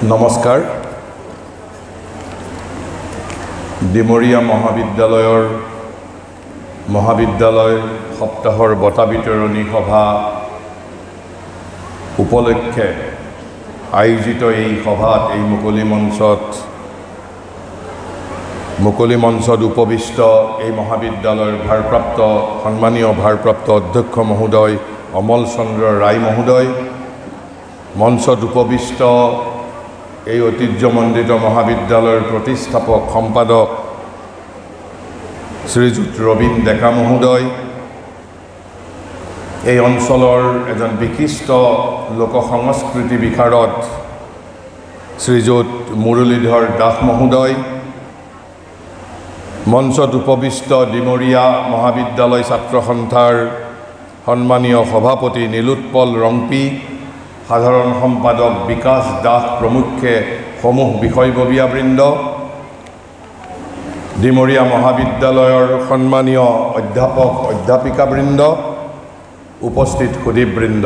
নমস্কাৰ ডিমৰীয়া মহাবিদ্যালয় সপ্তাহৰ বঁটা বিতৰণী সভা উপলক্ষে আয়োজিত এই সভাত এই মুকলি মঞ্চত উপবিষ্ট এই মহাবিদ্যালয়ৰ সন্মানীয় ভাৰপ্ৰাপ্ত অধ্যক্ষ মহোদয় অমল চন্দ্ৰ ৰায় মহোদয়, মঞ্চত উপবিষ্ট এই ঐতিহ্যমণ্ডিত মহাবিদ্যালয়ৰ প্ৰতিষ্ঠাপক সম্পাদক শ্ৰীযুত ৰবীন ডেকা মহোদয়, এই অঞ্চলৰ এজন বিশিষ্ট লোক সংস্কৃতি বিশাৰদ শ্ৰীযুত মুৰলীধৰ দাস মহোদয়, মঞ্চত উপবিষ্ট ডিমৰীয়া মহাবিদ্যালয় ছাত্ৰ সন্থাৰ সন্মানীয় সভাপতি নীলোৎপল ৰংপি, সাধাৰণ সম্পাদক বিকাশ দাস প্ৰমুখ্যে সমূহ বিষয়ববীয়াবৃন্দ, ডিমৰীয়া মহাবিদ্যালয়ৰ সন্মানীয় অধ্যাপক অধ্যাপিকাবৃন্দ, উপস্থিত সুধীবৃন্দ,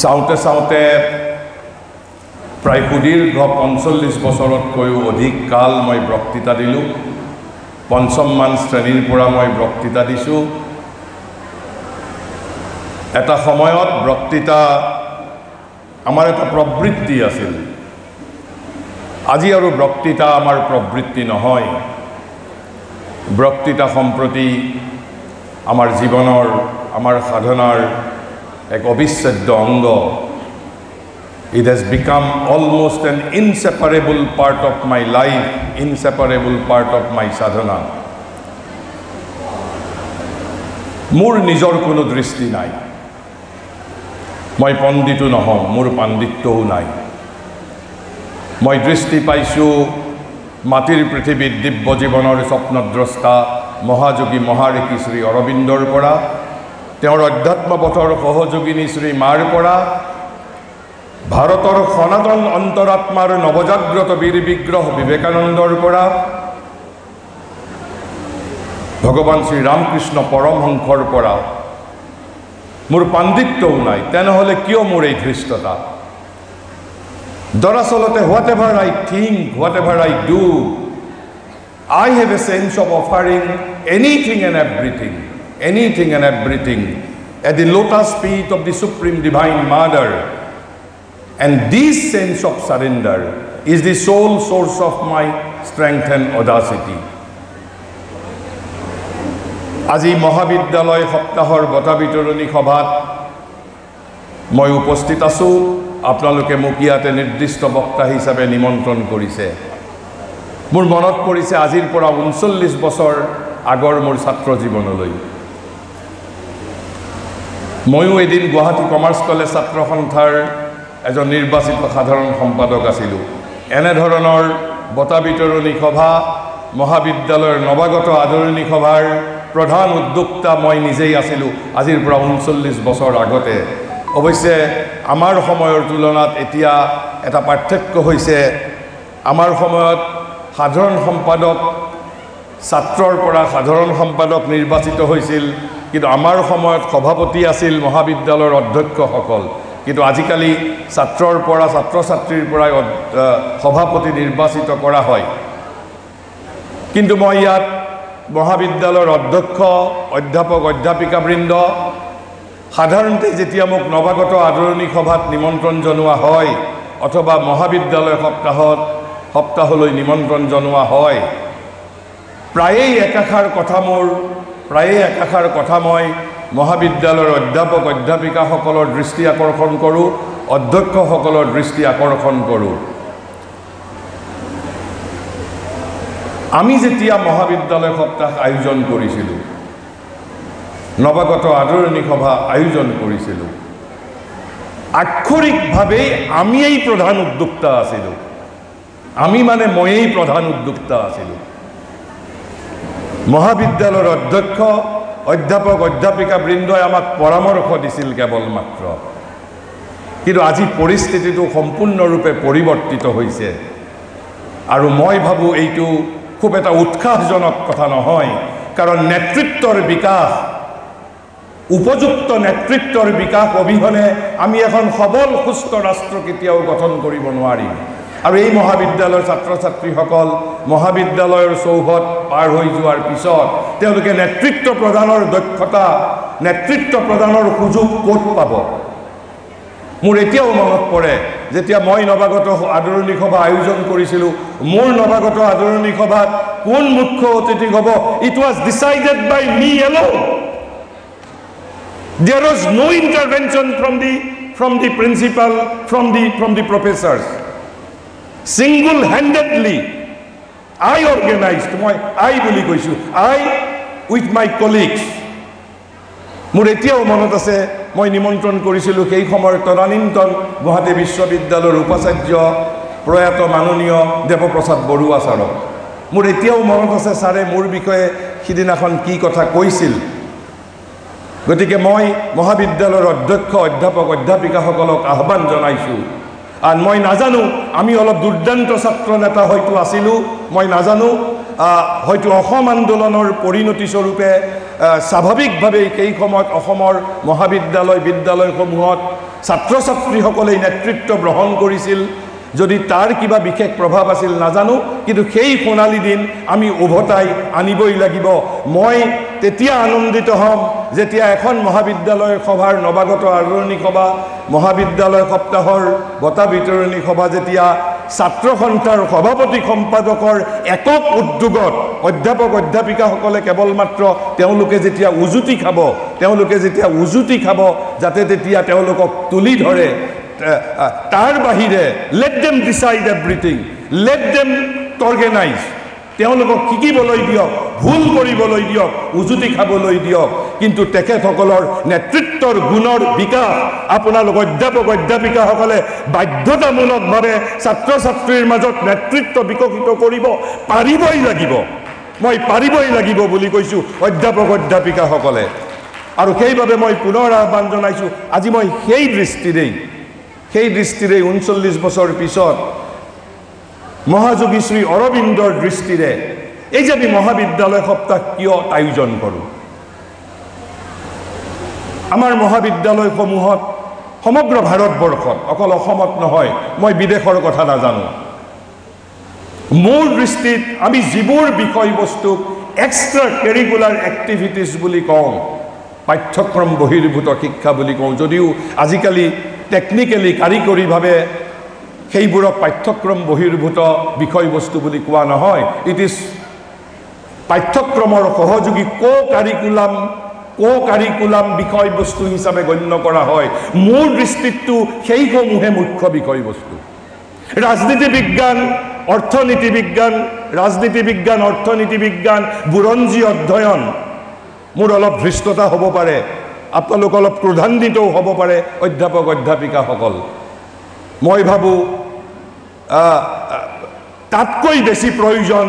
চাওঁতে প্ৰায় সুদীৰ্ঘ ৪৫ বছৰতকৈও অধিক কাল মই বক্তৃতা দিলোঁ। পঞ্চমমান শ্ৰেণীৰ পৰা মই বক্তৃতা দিছোঁ। এটা সময়ত বক্তৃতা আমাৰ এটা প্ৰবৃত্তি আছিল। আজি আৰু বক্তৃতা আমাৰ প্ৰবৃত্তি নহয়। বক্তৃতা সম্প্ৰতি আমাৰ জীৱনৰ, আমাৰ সাধনাৰ এক অবিচ্ছেদ্য অংগ। It has become almost an inseparable part of my life, inseparable part of my sadhana. মোৰ নিজৰ কোনো দৃষ্টি নাই। মই পণ্ডিতো নহওঁ, মোৰ পাণ্ডিত্যও নাই। মই দৃষ্টি পাইছোঁ মাটিৰ পৃথিৱীত দিব্য জীৱনৰ স্বপ্নদ্ৰষ্টা মহাযোগী মহাঋষি শ্ৰী অৰবিন্দৰ পৰা, তেওঁৰ অধ্যাত্মপথৰ সহযোগিনী শ্ৰী মাৰ পৰা, ভাৰতৰ সনাতন অন্তৰাত্মাৰ নৱজাগ্ৰত বীৰ বিগ্ৰহ বিবেকানন্দৰ পৰা, ভগৱান শ্ৰী ৰামকৃষ্ণ পৰমহংসৰ পৰা মোৰ পাণ্ডিত্যও নাই। তেনেহ'লে কিয় মোৰ এই ধৃষ্টতা? দৰাচলতে whatever I think, whatever I do, I have a chance of offering anything and everything at the lotus feet of the supreme divine mother, and this sense of surrender is the sole source of my strength and audacity. আজি মহাবিদ্যালয় সপ্তাহৰ বঁটা বিতৰণী সভাত মই উপস্থিত আছোঁ। আপোনালোকে মোক ইয়াতে নিৰ্দিষ্ট বক্তা হিচাপে নিমন্ত্ৰণ কৰিছে। মোৰ মনত পৰিছে আজিৰ পৰা ৩৯ বছৰ আগৰ মোৰ ছাত্ৰ জীৱনলৈ। ময়ো এদিন গুৱাহাটী কমাৰ্চ কলেজ ছাত্ৰ সন্থাৰ এজন নিৰ্বাচিত সাধাৰণ সম্পাদক আছিলোঁ। এনেধৰণৰ বঁটা বিতৰণী সভা, মহাবিদ্যালয়ৰ নৱাগত আদৰণি সভাৰ প্ৰধান উদ্যোক্তা মই নিজেই আছিলোঁ আজিৰ পৰা ৩৯ বছৰ আগতে। অৱশ্যে আমাৰ সময়ৰ তুলনাত এতিয়া এটা পাৰ্থক্য হৈছে, আমাৰ সময়ত সাধাৰণ সম্পাদক ছাত্ৰৰ পৰা সাধাৰণ সম্পাদক নিৰ্বাচিত হৈছিল, কিন্তু আমাৰ সময়ত সভাপতি আছিল মহাবিদ্যালয়ৰ অধ্যক্ষসকল। কিন্তু আজিকালি ছাত্ৰৰ পৰা ছাত্ৰ ছাত্ৰীৰ পৰাই সভাপতি নিৰ্বাচিত কৰা হয়। কিন্তু মই ইয়াত মহাবিদ্যালয়ৰ অধ্যক্ষ অধ্যাপক অধ্যাপিকাবৃন্দ, সাধাৰণতে যেতিয়া মোক নৱাগত আদৰণি সভাত নিমন্ত্ৰণ জনোৱা হয় অথবা মহাবিদ্যালয় সপ্তাহলৈ নিমন্ত্ৰণ জনোৱা হয়, প্ৰায়েই একাষাৰ কথা মই মহাবিদ্যালয়ৰ অধ্যাপক অধ্যাপিকাসকলৰ দৃষ্টি আকৰ্ষণ কৰোঁ, অধ্যক্ষসকলৰ দৃষ্টি আকৰ্ষণ কৰোঁ। আমি যেতিয়া মহাবিদ্যালয় সপ্তাহ আয়োজন কৰিছিলোঁ, নৱাগত আদৰণি সভা আয়োজন কৰিছিলোঁ, আক্ষৰিকভাৱেই আমিয়েই প্ৰধান উদ্যোক্তা আছিলোঁ। ময়েই প্ৰধান উদ্যোক্তা আছিলোঁ। মহাবিদ্যালয়ৰ অধ্যক্ষ অধ্যাপক অধ্যাপিকাবৃন্দই আমাক পৰামৰ্শ দিছিল কেৱল মাত্ৰ। কিন্তু আজি পৰিস্থিতিটো সম্পূৰ্ণৰূপে পৰিৱৰ্তিত হৈছে আৰু মই ভাবোঁ এইটো খুব এটা উৎসাহজনক কথা নহয়, কাৰণ নেতৃত্বৰ বিকাশ উপযুক্ত নেতৃত্বৰ বিকাশ অবিহনে আমি এখন সবল সুস্থ ৰাষ্ট্ৰ কেতিয়াও গঠন কৰিব নোৱাৰিম আৰু এই মহাবিদ্যালয়ৰ ছাত্ৰ ছাত্ৰীসকল মহাবিদ্যালয়ৰ চৌহদ পাৰ হৈ যোৱাৰ পিছত তেওঁলোকে নেতৃত্ব প্ৰদানৰ দক্ষতা নেতৃত্ব প্ৰদানৰ সুযোগ ক'ত পাব মোৰ এতিয়াও মনত পৰে যেতিয়া মই নৱাগত আদৰণি সভা আয়োজন কৰিছিলোঁ মোৰ নৱাগত আদৰণি সভাত কোন মুখ্য অতিথি হ'ব it was decided by me alone there was no intervention from the principal from the professors single handedly I organized I বুলি কৈছো I with my colleagues মোৰ এতিয়াও মনত আছে মই নিমন্ত্ৰণ কৰিছিলোঁ সেই সময়ৰ তদানীন্তন গুৱাহাটী বিশ্ববিদ্যালয়ৰ উপাচাৰ্য প্ৰয়াত মাননীয় দেৱপ্ৰসাদ বৰুৱা ছাৰক মোৰ এতিয়াও মনত আছে ছাৰে মোৰ বিষয়ে সিদিনাখন কি কথা কৈছিল গতিকে মই মহাবিদ্যালয়ৰ অধ্যক্ষ অধ্যাপক অধ্যাপিকাসকলক আহ্বান জনাইছোঁ আৰু মই নাজানো আমি অলপ দুৰ্দান্ত ছাত্ৰ নেতা হয়তো আছিলোঁ মই নাজানো হয়তো অসম আন্দোলনৰ পৰিণতি স্বৰূপে স্বাভাৱিকভাৱে এই সময়ত অসমৰ মহাবিদ্যালয় বিদ্যালয়সমূহত ছাত্ৰ ছাত্ৰীসকলে নেতৃত্ব গ্ৰহণ কৰিছিল যদি তাৰ কিবা বিশেষ প্ৰভাৱ আছিল নাজানো কিন্তু সেই সোণালী দিন আমি উভতাই আনিবই লাগিব মই তেতিয়া আনন্দিত হ'ম যেতিয়া এখন মহাবিদ্যালয় সভাৰ নৱাগত আদৰণি সভা মহাবিদ্যালয় সপ্তাহৰ বঁটা বিতৰণী সভা যেতিয়া ছাত্ৰ সন্থাৰ সভাপতি সম্পাদকৰ একক উদ্যোগত অধ্যাপক অধ্যাপিকাসকলে কেৱল মাত্ৰ তেওঁলোকে যেতিয়া উজুতি খাব যাতে তেতিয়া তেওঁলোকক তুলি ধৰে তাৰ বাহিৰে let them decide everything let them organize তেওঁলোকক শিকিবলৈ দিয়ক ভুল কৰিবলৈ দিয়ক উজুতি খাবলৈ দিয়ক কিন্তু তেখেতসকলৰ নেতৃত্বৰ গুণৰ বিকাশ আপোনালোক অধ্যাপক অধ্যাপিকাসকলে বাধ্যতামূলকভাৱে ছাত্ৰ ছাত্ৰীৰ মাজত নেতৃত্ব বিকশিত কৰিব পাৰিবই লাগিব মই পাৰিবই লাগিব বুলি কৈছোঁ অধ্যাপক অধ্যাপিকাসকলে আৰু সেইবাবে মই পুনৰ আহ্বান জনাইছোঁ আজি মই সেই দৃষ্টিৰেই 39 বছৰ পিছত মহাযোগী শ্ৰী অৰবিন্দৰ দৃষ্টিৰে এই যে আমি মহাবিদ্যালয় সপ্তাহ কিয় আয়োজন কৰোঁ আমাৰ মহাবিদ্যালয়সমূহত সমগ্ৰ ভাৰতবৰ্ষত অকল অসমত নহয় মই বিদেশৰ কথা নাজানো মোৰ দৃষ্টিত আমি যিবোৰ বিষয়বস্তুক এক্সট্ৰা কাৰিকুলাৰ এক্টিভিটিজ বুলি কওঁ পাঠ্যক্ৰম বহিৰ্ভূত শিক্ষা বুলি কওঁ যদিও আজিকালি টেকনিক্যালি কাৰিকৰীভাৱে সেইবোৰক পাঠ্যক্ৰম বহিৰ্ভূত বিষয়বস্তু বুলি কোৱা নহয় ইট ইজ পাঠ্যক্ৰমৰ সহযোগী কো কাৰিকুলাম বিষয়বস্তু হিচাপে গণ্য কৰা হয় মোৰ দৃষ্টিতটো সেইসমূহে মুখ্য বিষয়বস্তু ৰাজনীতি বিজ্ঞান অৰ্থনীতি বিজ্ঞান বুৰঞ্জী অধ্যয়ন মোৰ অলপ ধৃষ্টতা হ'ব পাৰে আপোনালোক অলপ ক্ৰোধান্বিতও হ'ব পাৰে অধ্যাপক অধ্যাপিকাসকল মই ভাবো তাতকৈ বেছি প্ৰয়োজন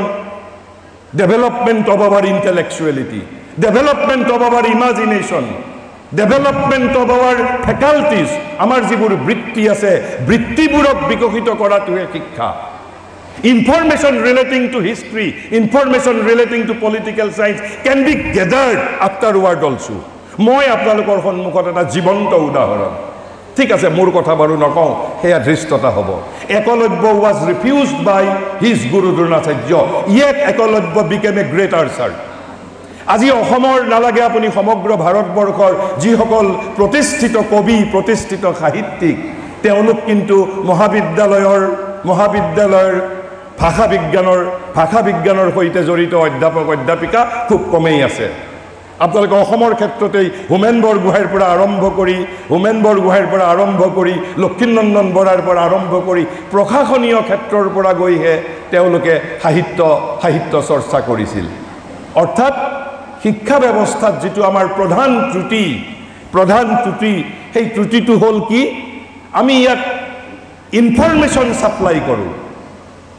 development of our intellectuality development of our imagination development of our faculties আমাৰ যিবোৰ বৃত্তি আছে বৃত্তিবোৰক বিকশিত কৰাটোহে শিক্ষা Information relating to history, information relating to political science can be gathered afterward also. মই আপোনালোকৰ সন্মুখত এটা জীৱন্ত উদাহৰণ ঠিক আছে মোৰ কথা বাৰু নকওঁ হেয়া ধৃষ্টতা হ'ব Eklavya was refused by his Guru Dronacharya yet Eklavya became a great archer আজি অসমৰ নালাগে আপুনি সমগ্ৰ ভাৰতবৰ্ষৰ যিসকল প্ৰতিষ্ঠিত কবি প্ৰতিষ্ঠিত সাহিত্যিক তেওঁলোক কিন্তু মহাবিদ্যালয়ৰ ভাষা বিজ্ঞানৰ সৈতে জড়িত অধ্যাপক অধ্যাপিকা খুব কমেই আছে আপোনালোকে অসমৰ ক্ষেত্ৰতেই হোমেন বৰগোহাঁইৰ পৰা আৰম্ভ কৰি লক্ষীনন্দন বৰাৰ পৰা আৰম্ভ কৰি প্ৰশাসনীয় ক্ষেত্ৰৰ পৰা গৈহে তেওঁলোকে সাহিত্য চৰ্চা কৰিছিল অৰ্থাৎ শিক্ষা ব্যৱস্থাত যেটো আমাৰ প্ৰধান ত্ৰুটি সেই ত্ৰুটিটো হ'ল কি আমি ইয়াত ইনফৰমেশন সাপ্লাই কৰোঁ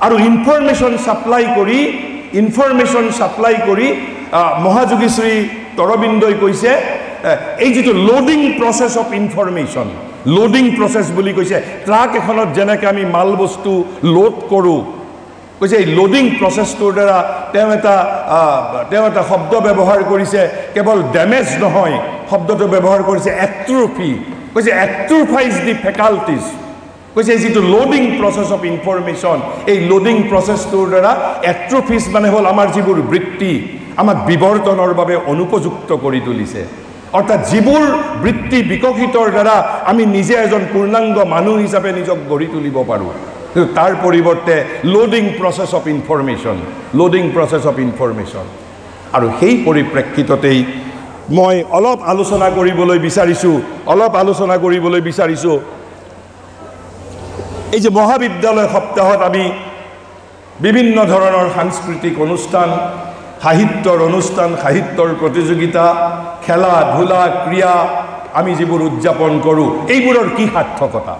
আৰু ইনফৰমেশন সাপ্লাই কৰি মহাযোগী শ্ৰী তৰবিন্দই কৈছে এই যেটো loading process of information loading process বুলি কৈছে ট্ৰাক এখনত যেনেকৈ আমি মাল বস্তু লোড কৰোঁ কৈছে এই লোডিং প্ৰচেছটোৰ দ্বাৰা তেওঁ এটা শব্দ ব্যৱহাৰ কৰিছে, কেৱল ডেমেজ নহয়, শব্দটো ব্যৱহাৰ কৰিছে এট্ৰফি। কৈছে এট্ৰফাইজ দি ফেকাল্টিজ। কৈছে যিটো লোডিং প্ৰচেছ অফ ইনফৰমেশ্যন, এই লোডিং প্ৰচেছটোৰ দ্বাৰা এট্ৰফিজ মানে হ'ল আমাৰ যিবোৰ বৃত্তি আমাক বিৱৰ্তনৰ বাবে অনুপযুক্ত কৰি তুলিছে। অৰ্থাৎ যিবোৰ বৃত্তি বিকশিতৰ দ্বাৰা আমি নিজে এজন পূৰ্ণাংগ মানুহ হিচাপে নিজক গঢ়ি তুলিব পাৰোঁ, কিন্তু তাৰ পৰিৱৰ্তে লোডিং প্ৰচেছ অফ ইনফৰমেশ্যন। আৰু সেই পৰিপ্ৰেক্ষিততেই মই অলপ আলোচনা কৰিবলৈ বিচাৰিছোঁ এই যে মহাবিদ্যালয় সপ্তাহত আমি বিভিন্ন ধৰণৰ সাংস্কৃতিক অনুষ্ঠান, সাহিত্যৰ অনুষ্ঠান, সাহিত্যৰ প্ৰতিযোগিতা, খেলা ধূলা, ক্ৰীড়া আমি যিবোৰ উদযাপন কৰোঁ, এইবোৰৰ কি সাৰ্থকতা?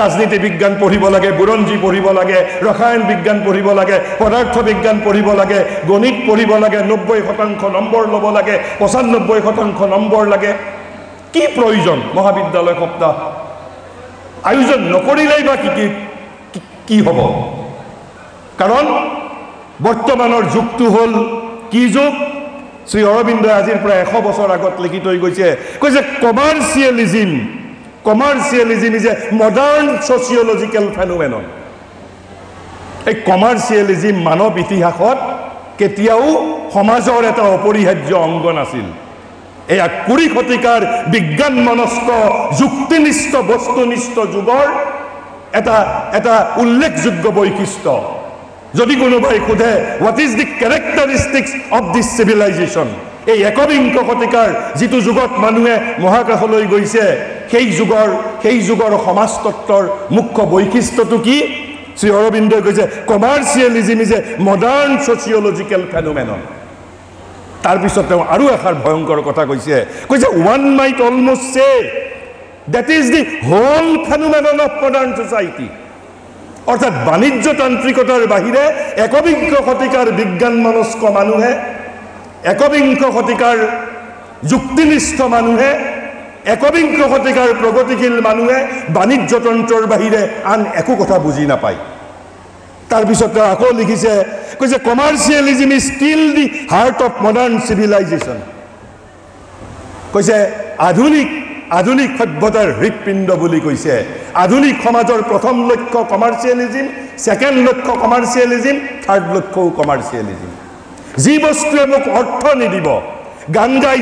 ৰাজনীতি বিজ্ঞান পঢ়িব লাগে, বুৰঞ্জী পঢ়িব লাগে, ৰসায়ন বিজ্ঞান পঢ়িব লাগে, পদাৰ্থ বিজ্ঞান পঢ়িব লাগে, গণিত পঢ়িব লাগে, 90% নম্বৰ ল'ব লাগে, 95% নম্বৰ লাগে। কি প্ৰয়োজন মহাবিদ্যালয় সপ্তাহ আয়োজন নকৰিলেই বা কি হ'ব? কাৰণ বৰ্তমানৰ যুগটো হ'ল কি যুগ? শ্ৰী অৰবিন্দই আজিৰ পৰা 100 বছৰ আগত লিখি থৈ গৈছে কমাৰ্চিয়েলিজিম is a modern sociological phenomenon. এই কমাৰ্চিয়েলিজিম মানৱ ইতিহাসত কেতিয়াও সমাজৰ এটা অপৰিহাৰ্য অংগ নাছিল। এয়া 20 শতিকাৰ বিজ্ঞান মনস্ক যুক্তিনিষ্ঠ বস্তুনিষ্ঠ যুগৰ এটা উল্লেখযোগ্য বৈশিষ্ট্য। যদি কোনোবাই সোধে what is the characteristics of this civilisation, এই 21 শতিকাৰ যিটো যুগত মানুহে মহাকাশলৈ গৈছে, সেই যুগৰ সমাজতত্বৰ মুখ্য বৈশিষ্ট্যটো কি? শ্ৰী অৰবিন্দই কৈছে commercialism is a modern sociological phenomenon. তাৰপিছত তেওঁ আৰু এষাৰ ভয়ংকৰ কথা কৈছে one might almost say that is the whole phenomenon of modern society. অৰ্থাৎ বাণিজ্যতান্ত্ৰিকতাৰ বাহিৰে 21 শতিকাৰ বিজ্ঞান মনস্ক মানুহে, 21 শতিকাৰ যুক্তিনিষ্ঠ মানুহে, 21 শতিকাৰ প্ৰগতিশীল মানুহে বাণিজ্যতন্ত্ৰৰ বাহিৰে আন একো কথা বুজি নাপায়। তাৰপিছত তেওঁ আকৌ লিখিছে commercialism is still the heart of modern civilisation. কৈছে আধুনিক সভ্যতাৰ হৃদপিণ্ড বুলি কৈছে। আধুনিক সমাজৰ প্ৰথম লক্ষ্য কমাৰ্চিয়েলিজিম, ছেকেণ্ড লক্ষ্য কমাৰ্চিয়েলিজিম, থাৰ্ড লক্ষ্যও কমাৰ্চিয়েলিজিম। যি বস্তুৱে মোক অৰ্থ নিদিব, গান গাই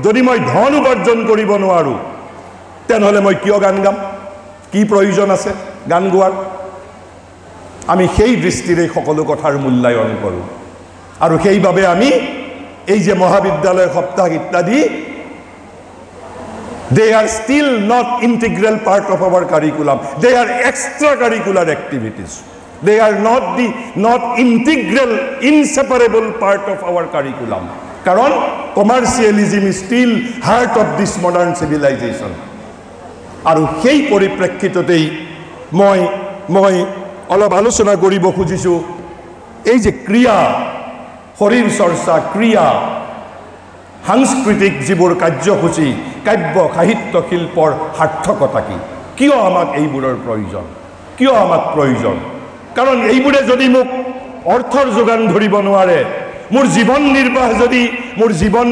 যদি মই ধন উপাৰ্জন কৰিব নোৱাৰোঁ, তেনেহ'লে মই কিয় গান গাম? কি প্ৰয়োজন আছে গান গোৱাৰ? আমি সেই দৃষ্টিৰে সকলো কথাৰ মূল্যায়ন কৰোঁ। আৰু সেইবাবে আমি এই যে মহাবিদ্যালয় সপ্তাহ ইত্যাদি, they are still not integral part of our curriculum. They are extracurricular activities. They are not integral, inseparable part of our curriculum. Karon commercialism is still heart of this modern civilization. Aru hei poriprekkitotei moi অলপ আলোচনা কৰিব খুজিছো এই যে ক্ৰিয়া, শৰীৰ চৰ্চা, ক্ৰিয়া, সাংস্কৃতিক যিবোৰ কাৰ্যসূচী, কাব্য সাহিত্য শিল্পৰ সাৰ্থকতা কি? কিয় আমাক এইবোৰৰ প্ৰয়োজন? কাৰণ এইবোৰে যদি মোক অৰ্থৰ যোগান ধৰিব নোৱাৰে, মোৰ জীৱন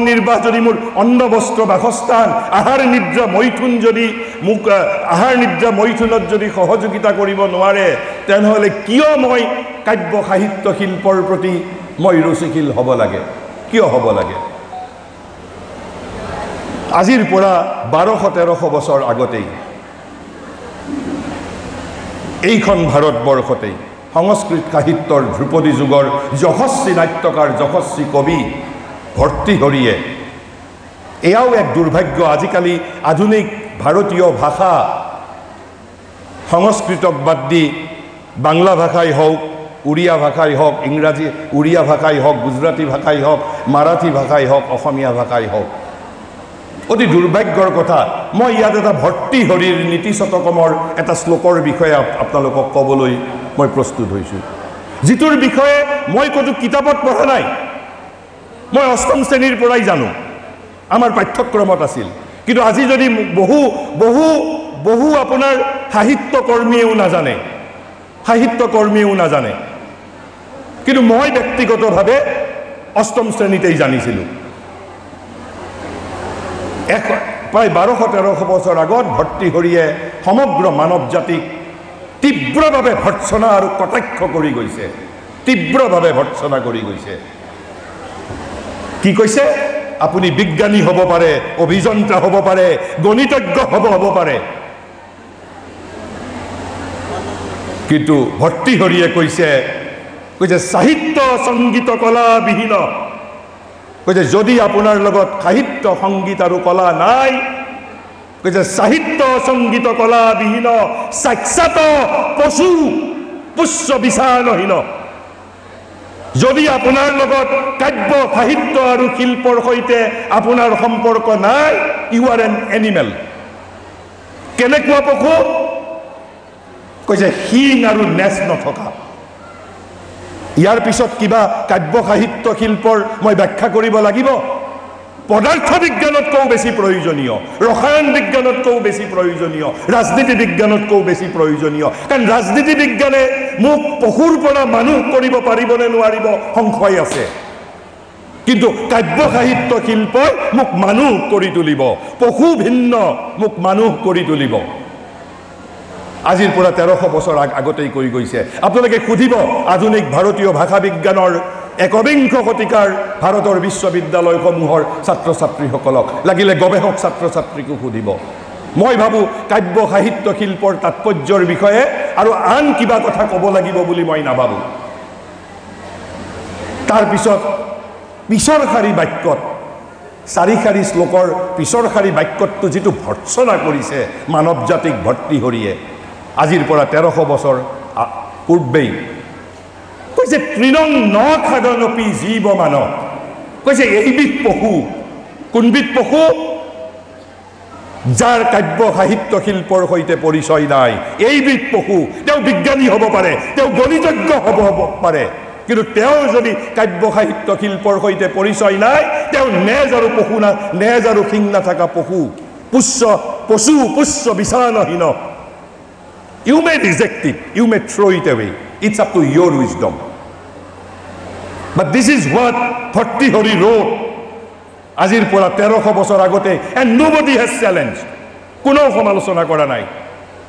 নিৰ্বাহ যদি মোৰ অন্ন বস্ত্ৰ বাসস্থান, আহাৰ নিদ্ৰা মৈথুনত যদি সহযোগিতা কৰিব নোৱাৰে, তেনেহ'লে কিয় মই কাব্য সাহিত্য শিল্পৰ প্ৰতি মই ৰুচিশীল হ'ব লাগে? কিয় হ'ব লাগে? আজিৰ পৰা 1200-1300 বছৰ আগতেই এইখন ভাৰতবৰ্ষতেই সংস্কৃত সাহিত্যৰ ধ্ৰুপদী যুগৰ যশস্বী নাট্যকাৰ, যশস্বী কবি ভৰ্তৃহৰিয়ে, এয়াও এক দুৰ্ভাগ্য, আজিকালি আধুনিক ভাৰতীয় ভাষা সংস্কৃতক বাদ দি বাংলা ভাষাই হওক, উড়িয়া ভাষাই হওক, উড়িয়া ভাষাই হওক, গুজৰাটী ভাষাই হওক, মাৰাঠী ভাষাই হওক, অসমীয়া ভাষাই হওক, অতি দুৰ্ভাগ্যৰ কথা। মই ইয়াত এটা ভৰ্তৃহৰিৰ নীতি শতকমৰ এটা শ্লোকৰ বিষয়ে আপোনালোকক ক'বলৈ মই প্ৰস্তুত হৈছোঁ, যিটোৰ বিষয়ে মই ক'তো কিতাপত পঢ়া নাই। মই 8ম শ্ৰেণীৰ পৰাই জানো, আমাৰ পাঠ্যক্ৰমত আছিল, কিন্তু আজি যদি বহু আপোনাৰ সাহিত্য কৰ্মীয়েও নাজানে, সাহিত্যকৰ্মীও নাজানে, কিন্তু মই ব্যক্তিগতভাৱে অষ্টম শ্ৰেণীতেই জানিছিলোঁ। প্ৰায় 1200-1300 বছৰ আগত ভৰ্তৃহৰিয়ে সমগ্ৰ মানৱ জাতিক তীব্ৰভাৱে ভৰ্ৎসনা আৰু কটাক্ষ কৰি গৈছে, তীব্ৰভাৱে ভৰ্ৎসনা কৰি গৈছে। কি কৈছে? আপুনি বিজ্ঞানী হ'ব পাৰে, অভিযন্তা হ'ব পাৰে, গণিতজ্ঞ হ'ব পাৰে, কিন্তু ভৰ্তৃহৰিয়ে কৈছে সাহিত্য সংগীত কলা বিহীন, কৈছে যদি আপোনাৰ লগত সাহিত্য সংগীত আৰু কলা নাই, কৈছে সাহিত্য সংগীত কলা বিহীন সাক্ষাৎ পশু পুষ্য বিচাৰহীন। যদি আপোনাৰ লগত কাব্য সাহিত্য আৰু শিল্পৰ সৈতে আপোনাৰ সম্পৰ্ক নাই, ইউ আৰ এন এনিমেল। কেনেকুৱা পশু? কৈছে শিং আৰু নেচ নথকা। ইয়াৰ পিছত কিবা কাব্য সাহিত্য শিল্পৰ মই ব্যাখ্যা কৰিব লাগিব? পদাৰ্থ বিজ্ঞানতকৈও বেছি প্ৰয়োজনীয়, ৰসায়ন বিজ্ঞানতকৈও বেছি প্ৰয়োজনীয়, ৰাজনীতি বিজ্ঞানতকৈও বেছি প্ৰয়োজনীয়। কাৰণ ৰাজনীতি বিজ্ঞানে মোক পশুৰ পৰা মানুহ কৰিব পাৰিবনে নোৱাৰিব সংশয় আছে, কিন্তু কাব্য সাহিত্য শিল্পই মোক মানুহ কৰি তুলিব, পশু ভিন্ন মোক মানুহ কৰি তুলিব। আজিৰ পৰা 1300 বছৰ আগতেই কৈ গৈছে। আপোনালোকে সুধিব আধুনিক ভাৰতীয় ভাষা বিজ্ঞানৰ একবিংশ শতিকাৰ ভাৰতৰ বিশ্ববিদ্যালয়সমূহৰ ছাত্ৰ ছাত্ৰীসকলক, লাগিলে গৱেষক ছাত্ৰ ছাত্ৰীকো সুধিব। মই ভাবোঁ কাব্য সাহিত্য শিল্পৰ তাৎপৰ্যৰ বিষয়ে আৰু আন কিবা কথা ক'ব লাগিব বুলি মই নাভাবোঁ। তাৰপিছত পিছৰ শাৰী বাক্যত, 4 শাৰী শ্লোকৰ পিছৰ শাৰী বাক্যতটো যিটো ভৰ্ৎসনা কৰিছে মানৱ জাতিক ভৰ্তৃহৰিয়ে আজিৰ পৰা 1300 বছৰ পূৰ্বেই, কৈছে তৃণং ন খাদনপি জীৱ মানৱ। কৈছে এইবিধ পশু, কোনবিধ পশু? যাৰ কাব্য সাহিত্য শিল্পৰ সৈতে পৰিচয় নাই। এইবিধ পশু, তেওঁ বিজ্ঞানী হ'ব পাৰে, তেওঁ গণিতজ্ঞ হ'ব পাৰে, কিন্তু তেওঁ যদি কাব্য সাহিত্য শিল্পৰ সৈতে পৰিচয় নাই, তেওঁ নেজ আৰু পশু না, নেজ আৰু শিং নাথাকা পশু, পশু Pushya বিচাৰহীন। You may reject it, you may throw it away. It's up to your wisdom. But this is what Bhartrihari wrote. আজিৰ পৰা 1300 বছৰ আগতে, and nobody has challenged. কোনো সমালোচনা কৰা নাই।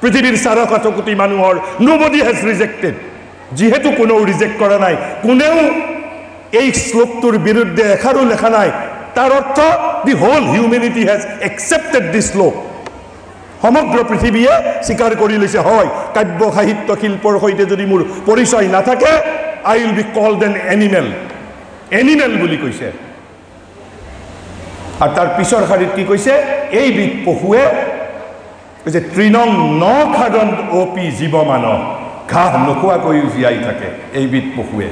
পৃথিৱীৰ 4.5 কোটি মানুহৰ nobody has rejected. যিহেতু কোনো ৰিজেক্ট কৰা নাই, কোনেও এই শ্লোকটোৰ বিৰুদ্ধে এষাৰো লেখা নাই, তাৰ অৰ্থ the whole humanity has accepted this শ্লোক। সমগ্ৰ পৃথিৱীয়ে স্বীকাৰ কৰি লৈছে, হয় কাব্য সাহিত্য শিল্পৰ সৈতে যদি মোৰ পৰিচয় নাথাকে, I will be called an animal. Animal বুলি কৈছে। আৰু তাৰ পিছৰ শাৰীত কি কৈছে? এইবিধ পশুৱে কৈছে তৃণং ন খাদন অপি জীৱ মানৱ। ঘাঁহ নোখোৱাকৈ জীয়াই থাকে এইবিধ পশুৱে।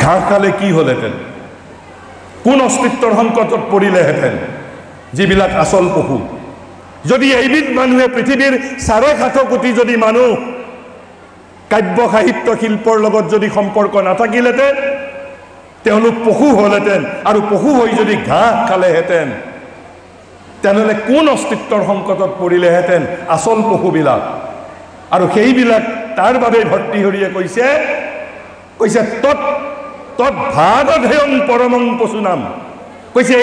ঘাঁহ খালে কি হ'লহেঁতেন? কোন অস্তিত্বৰ সংকটত পৰিলেহেঁতেন যিবিলাক আচল পশু? যদি এইবিধ মানুহে পৃথিৱীৰ 7.5 কোটি যদি মানুহ কাব্য সাহিত্য শিল্পৰ লগত যদি সম্পৰ্ক নাথাকিলেহেঁতেন, তেওঁলোক পশু হ'লহেঁতেন, আৰু পশু হৈ যদি ঘাঁহ খালেহেঁতেন, তেনেহ'লে কোন অস্তিত্বৰ সংকটত পৰিলেহেঁতেন আচল পশুবিলাক? আৰু সেইবিলাক তাৰ বাবে ভৰ্তৃহৰিয়ে কৈছে তৎ ভাগধেয়ং পৰমং পশুনাম। কৈছে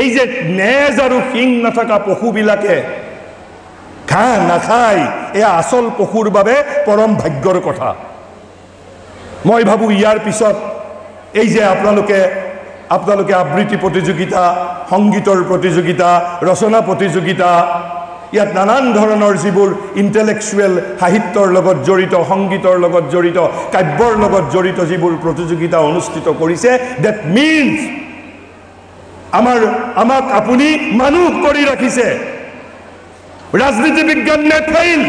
এই যে নেজ আৰু শিং নাথাকা পশুবিলাকে ঘাঁহ নাখায়, এয়া আচল পশুৰ বাবে পৰম ভাগ্যৰ কথা। মই ভাবোঁ ইয়াৰ পিছত এই যে আপোনালোকে আবৃত্তি প্ৰতিযোগিতা, সংগীতৰ প্ৰতিযোগিতা, ৰচনা প্ৰতিযোগিতা, ইয়াত নানান ধৰণৰ যিবোৰ ইণ্টেলেকচুৱেল সাহিত্যৰ লগত জড়িত, সংগীতৰ লগত জড়িত, কাব্যৰ লগত জড়িত যিবোৰ প্ৰতিযোগিতা অনুষ্ঠিত কৰিছে, ডেট মিনছ আমাক আপুনি মানুহ কৰি ৰাখিছে। ৰাজনীতি বিজ্ঞান মে ফেইল,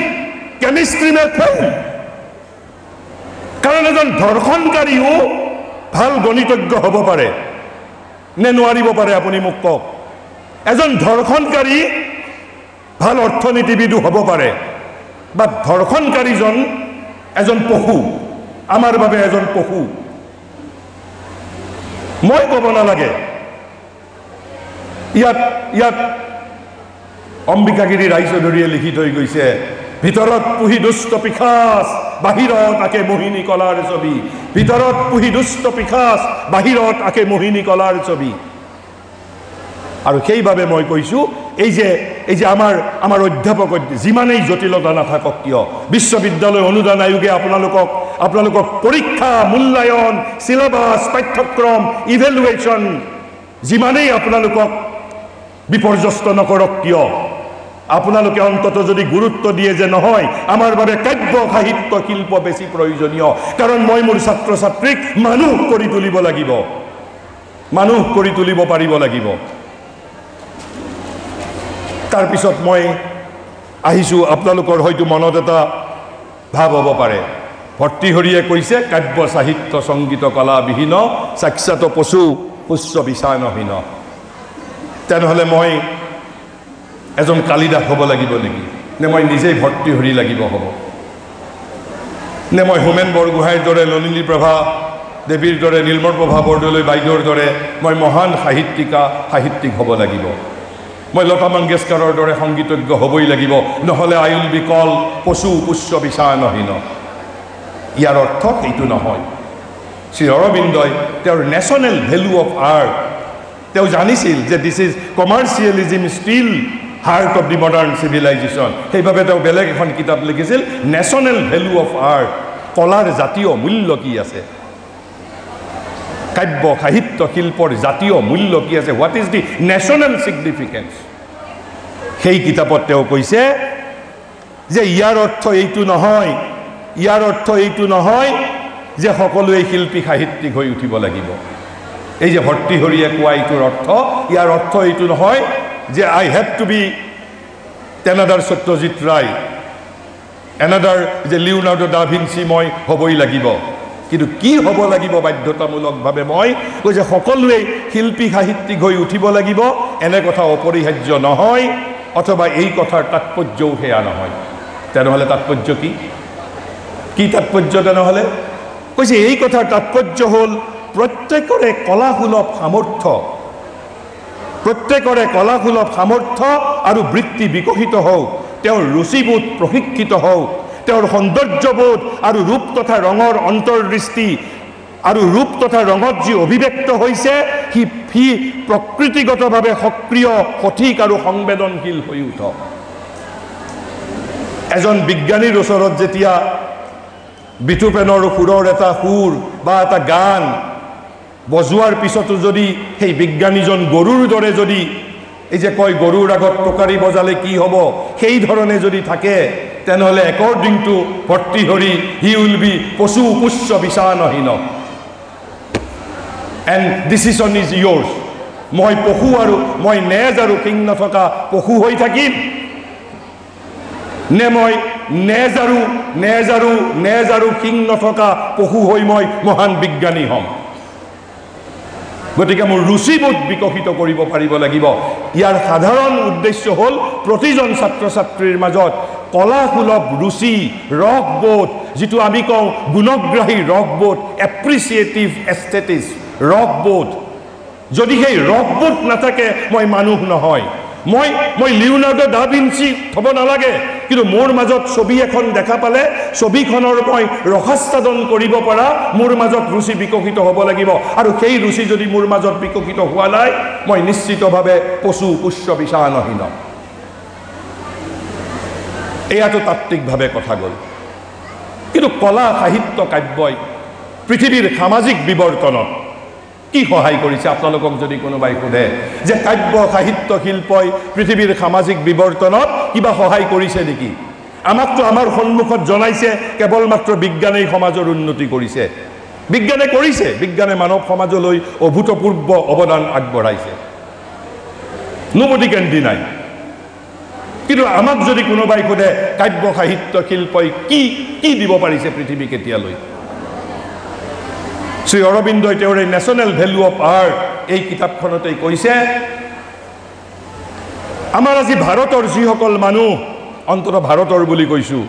কেমিষ্ট্ৰি মে ফেইল। কাৰণ এজন ধৰ্ষণকাৰীও ভাল গণিতজ্ঞ হ'ব পাৰে নে নোৱাৰিব পাৰে? আপুনি মোক কওক। এজন ধৰ্ষণকাৰী ভাল অৰ্থনীতিবিদো হ'ব পাৰে, বা ধৰ্ষণকাৰীজন এজন পশু, আমাৰ বাবে এজন পশু। মই ক'ব নালাগে। ইয়াত অম্বিকাগিৰি ৰায়চৌধুৰীয়ে লিখি থৈ গৈছে, ভিতৰত পুহি দুষ্ট পিশাচ বাহিৰত আকে মোহিনী কলাৰ ছবি ভিতৰত পুহি দুষ্ট পিশাচ বাহিৰত আকে মোহিনী কলাৰ ছবি আৰু সেইভাবে মই কৈছো এই যে আমাৰ অধ্যাপক যিমানেই জটিলতা নাথাকক কিয় বিশ্ববিদ্যালয় অনুদান আয়োগে আপোনালোকক পৰীক্ষা মূল্যায়ন সিলেবাস পাঠ্যক্ৰম ইভ্যালুয়েশন যিমানেই আপোনালোকক বিপৰ্যস্ত নকৰক কিয় আপোনালোকে অন্তত যদি গুৰুত্ব দিয়ে যে নহয় আমাৰ বাবে কাব্য সাহিত্য শিল্প বেছি প্ৰয়োজনীয় কাৰণ মই মোৰ ছাত্ৰ ছাত্ৰীক মানুহ কৰি তুলিব লাগিব মানুহ কৰি তুলিব পাৰিব লাগিব তাৰ পিছত মই আহিছো আপোনালোকৰ হয়তো মনত এটা ভাৱ হ'ব পাৰে ভৰ্তিহৰিয়ে কৈছে কাব্য সাহিত্য সংগীত কলা বিহীন সাক্ষাৎ পশু পুষ্য বিছানহীন তেনেহলে মই এজন কালিদাস হ'ব লাগিব নেকি নে মই নিজেই ভৰ্তিহৰি লাগিব হ'ব নে মই হোমেন বৰগোহাঁইৰ দৰে ললিনী প্ৰভা দেৱীৰ দৰে নীলমৰ প্ৰভা বৰদলৈ বাইদেউৰ দৰে মই মহান সাহিত্যিক হ'ব লাগিব মই লতা মংগেশকাৰৰ দৰে সংগীতজ্ঞ হ'বই লাগিব নহলে আই উইল বি কল পশু পুষ্য বিছানহীন ইয়াৰ অৰ্থ এইটো নহয় শ্ৰী অৰবিন্দই তেওঁৰ নেশ্যনেল ভেলু অফ আৰ্ট তেওঁ জানিছিল যে this is commercialism still heart of the modern civilisation সেইভাবে তেওঁ বেলেগ এখন কিতাপ লিখিছিল নেশ্যনেল ভেলু অফ আৰ্ট কলাৰ জাতীয় মূল্য কি আছে কাব্য সাহিত্য শিল্পৰ জাতীয় মূল্য কি আছে what is the national significance সেই কিতাপত তেওঁ কৈছে যে ইয়াৰ অৰ্থ এইটো নহয় যে সকলোৱে শিল্পী সাহিত্যিক হৈ উঠিব লাগিব এই যে ভৰ্তিহৰিয়ে কোৱা এইটোৰ অৰ্থ ইয়াৰ অৰ্থ এইটো নহয় যে I have to be another Satyajit Ray another যে লিওনাৰ্ডো দা ভিঞ্চি মই হ'বই লাগিব কিন্তু কি হ'ব লাগিব বাধ্যতামূলকভাৱে মই কৈছে সকলোৱে শিল্পী সাহিত্যিক হৈ উঠিব লাগিব এনে কথা অপৰিহাৰ্য নহয় অথবা এই কথাৰ তাৎপৰ্যও সেয়া নহয় তেনেহলে তাৎপৰ্য কি তাৎপৰ্য তেনেহলে কৈছে এই কথাৰ তাৎপৰ্য হ'ল প্ৰত্যেকৰে কলাসুলভ সামৰ্থ্য আৰু বৃত্তি বিকশিত হওক তেওঁৰ ৰুচিবোধ প্ৰশিক্ষিত হওক তেওঁৰ সৌন্দৰ্যবোধ আৰু ৰূপ তথা ৰঙৰ অন্তৰ্দৃষ্টি আৰু ৰূপ তথা ৰঙত যি অভিব্যক্ত হৈছে সি প্ৰকৃতিগতভাৱে সক্ৰিয় সঠিক আৰু সংবেদনশীল হৈ উঠক এজন বিজ্ঞানীৰ ওচৰত যেতিয়া বিটুপেনৰ সুৰৰ এটা সুৰ বা এটা গান বজোৱাৰ পিছতো যদি সেই বিজ্ঞানীজন গৰুৰ দৰে যদি এই যে কয় গৰুৰ আগত টকাৰী বজালে কি হ'ব সেই ধৰণে যদি থাকে তেনেহলে according to Bhartrihari he will be পশু পুষ্য বিছানহীন এণ্ড ডিচিশ্যন ইজ ইয়োৰ্ছ মই পশু আৰু মই নেজ আৰু কিং নথকা পশু হৈ থাকিম নে মই নেজ আৰু কিং নথকা পশু হৈ মই মহান বিজ্ঞানী হ'ম গতিকে মোৰ ৰুচিবোধ বিকশিত কৰিব পাৰিব লাগিব ইয়াৰ সাধাৰণ উদ্দেশ্য হ'ল প্ৰতিজন ছাত্ৰ ছাত্ৰীৰ মাজত কলাসুলভ ৰুচি ৰসবোধ যিটো আমি কওঁ গুণগ্ৰাহী ৰসবোধ এপ্ৰিচিয়েটিভ এস্থেটিক্স ৰসবোধ যদি সেই ৰসবোধ নাথাকে মই মানুহ নহয় মই লিওনাৰ্ডো দা ভিঞ্চি হ'ব নালাগে কিন্তু মোৰ মাজত ছবি এখন দেখা পালে ছবিখনৰ মই ৰসাস্বাদন কৰিব পৰা মোৰ মাজত ৰুচি বিকশিত হ'ব লাগিব আৰু সেই ৰুচি যদি মোৰ মাজত বিকশিত হোৱা নাই মই নিশ্চিতভাৱে পশু পুষ্য বিছানহীন এয়াতো তাত্ত্বিকভাৱে কথা গ'ল কিন্তু কলা সাহিত্য কাব্যই পৃথিৱীৰ সামাজিক বিৱৰ্তনত কি সহায় কৰিছে আপোনালোকক যদি কোনোবাই সোধে যে কাব্য সাহিত্য শিল্পই পৃথিৱীৰ সামাজিক বিৱৰ্তনত কিবা সহায় কৰিছে নেকি আমাকতো আমাৰ সন্মুখত জনাইছে কেৱল মাত্ৰ বিজ্ঞানেই সমাজৰ উন্নতি কৰিছে বিজ্ঞানে মানৱ সমাজলৈ অভূতপূৰ্ব অৱদান আগবঢ়াইছে নোবডি কেন ডিনাই কিন্তু আমাক যদি কোনোবাই সোধে কাব্য সাহিত্য শিল্পই কি দিব পাৰিছে পৃথিৱীক এতিয়ালৈ শ্ৰী অৰবিন্দই তেওঁৰ নেশ্যনেল ভেলু অফ আৰ্ট এই কিতাপখনতেই কৈছে আমাৰ আজি ভাৰতৰ যিসকল মানুহ অন্তত ভাৰতৰ বুলি কৈছো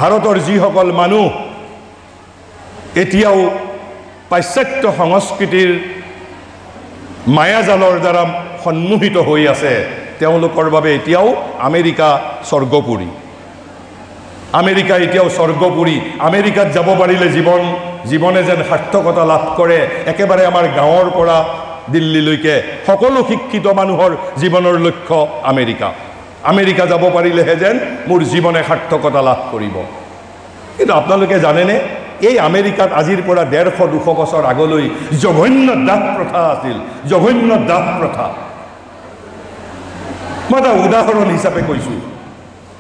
ভাৰতৰ যিসকল মানুহ এতিয়াও পাশ্চাত্য সংস্কৃতিৰ মায়াজালৰ দ্বাৰা সন্মোহিত হৈ আছে তেওঁলোকৰ বাবে এতিয়াও আমেৰিকা স্বৰ্গপুৰী আমেৰিকা এতিয়াও স্বৰ্গপুৰী, আমেৰিকাত যাব পাৰিলে জীৱনে যেন সাৰ্থকতা লাভ কৰে। একেবাৰে আমাৰ গাঁৱৰ পৰা দিল্লীলৈকে সকলো শিক্ষিত মানুহৰ জীৱনৰ লক্ষ্য আমেৰিকা। আমেৰিকা যাব পাৰিলেহে যেন মোৰ জীৱনে সাৰ্থকতা লাভ কৰিব। কিন্তু আপোনালোকে জানেনে, এই আমেৰিকাত আজিৰ পৰা 150-200 বছৰ আগলৈ জঘন্য দাস প্ৰথা আছিল, জঘন্য দাস প্ৰথা। মই এটা উদাহৰণ হিচাপে কৈছোঁ,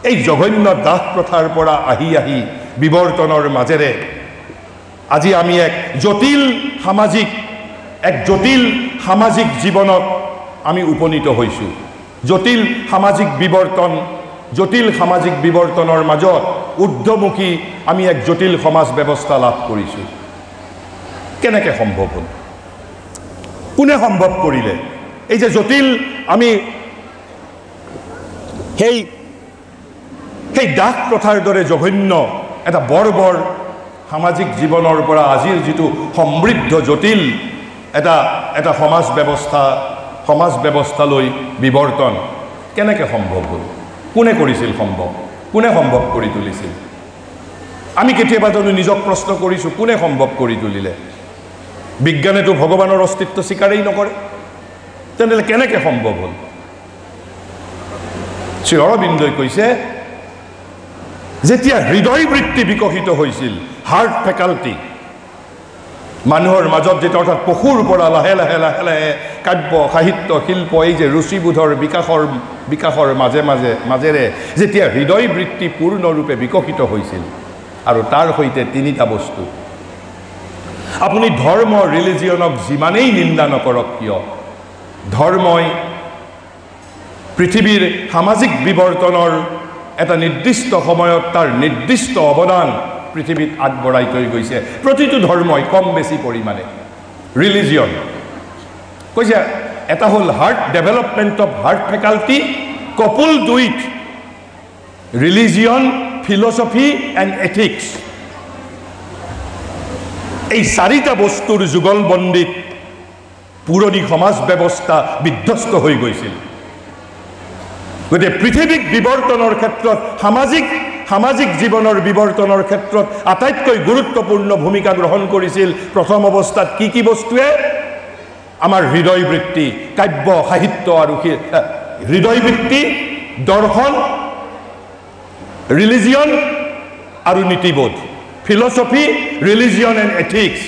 এই জঘন্য দাস প্ৰথাৰ পৰা আহি বিৱৰ্তনৰ মাজেৰে আজি আমি এক জটিল সামাজিক জীৱনত আমি উপনীত হৈছোঁ। জটিল সামাজিক বিৱৰ্তনৰ মাজত ঊৰ্ধ্বমুখী আমি এক জটিল সমাজ ব্যৱস্থা লাভ কৰিছোঁ। কেনেকৈ সম্ভৱ হ'ল? কোনে সম্ভৱ কৰিলে? এই যে জটিল আমি সেই দাস প্ৰথাৰ দৰে জঘন্য এটা বৰ্বৰ সামাজিক জীৱনৰ পৰা আজিৰ যিটো সমৃদ্ধ জটিল এটা সমাজ ব্যৱস্থালৈ বিৱৰ্তন কেনেকৈ সম্ভৱ হ'ল? কোনে কৰিছিল সম্ভৱ? কোনে সম্ভৱ কৰি তুলিছিল? আমি কেতিয়াবা জানো নিজক প্ৰশ্ন কৰিছোঁ, কোনে সম্ভৱ কৰি তুলিলে? বিজ্ঞানেতো ভগৱানৰ অস্তিত্ব স্বীকাৰেই নকৰে, তেনেহ'লে কেনেকৈ সম্ভৱ হ'ল? শ্ৰী অৰবিন্দই কৈছে, যেতিয়া হৃদয়বৃত্তি বিকশিত হৈছিল, হাৰ্ট ফেকাল্টি মানুহৰ মাজত, যেতিয়া অৰ্থাৎ পশুৰ পৰা লাহে লাহে কাব্য সাহিত্য শিল্প এই যে ৰুচিবোধৰ বিকাশৰ মাজেৰে যেতিয়া হৃদয়বৃত্তি পূৰ্ণৰূপে বিকশিত হৈছিল, আৰু তাৰ সৈতে তিনিটা বস্তু। আপুনি ধৰ্ম ৰিলিজিয়নক যিমানেই নিন্দা নকৰক কিয়, ধৰ্মই পৃথিৱীৰ সামাজিক বিৱৰ্তনৰ এটা নিৰ্দিষ্ট সময়ত তাৰ নিৰ্দিষ্ট অৱদান পৃথিৱীত আগবঢ়াই থৈ গৈছে। প্ৰতিটো ধৰ্মই কম বেছি পৰিমাণে। ৰিলিজিয়ন কৈছে, এটা হ'ল heart development of heart faculty, coupled with religion, philosophy and ethics। এই চাৰিটা বস্তুৰ যুগলবন্দীত পুৰণি সমাজ ব্যৱস্থা বিধ্বস্ত হৈ গৈছিল। গতিকে পৃথিৱীক বিৱৰ্তনৰ ক্ষেত্ৰত সামাজিক জীৱনৰ বিৱৰ্তনৰ ক্ষেত্ৰত আটাইতকৈ গুৰুত্বপূৰ্ণ ভূমিকা গ্ৰহণ কৰিছিল প্ৰথম অৱস্থাত কি বস্তুৱে? আমাৰ হৃদয়বৃত্তি, কাব্য সাহিত্য আৰু হৃদয়বৃত্তি, দৰ্শন, ৰিলিজিয়ন আৰু নীতিবোধ, philosophy, religion and ethics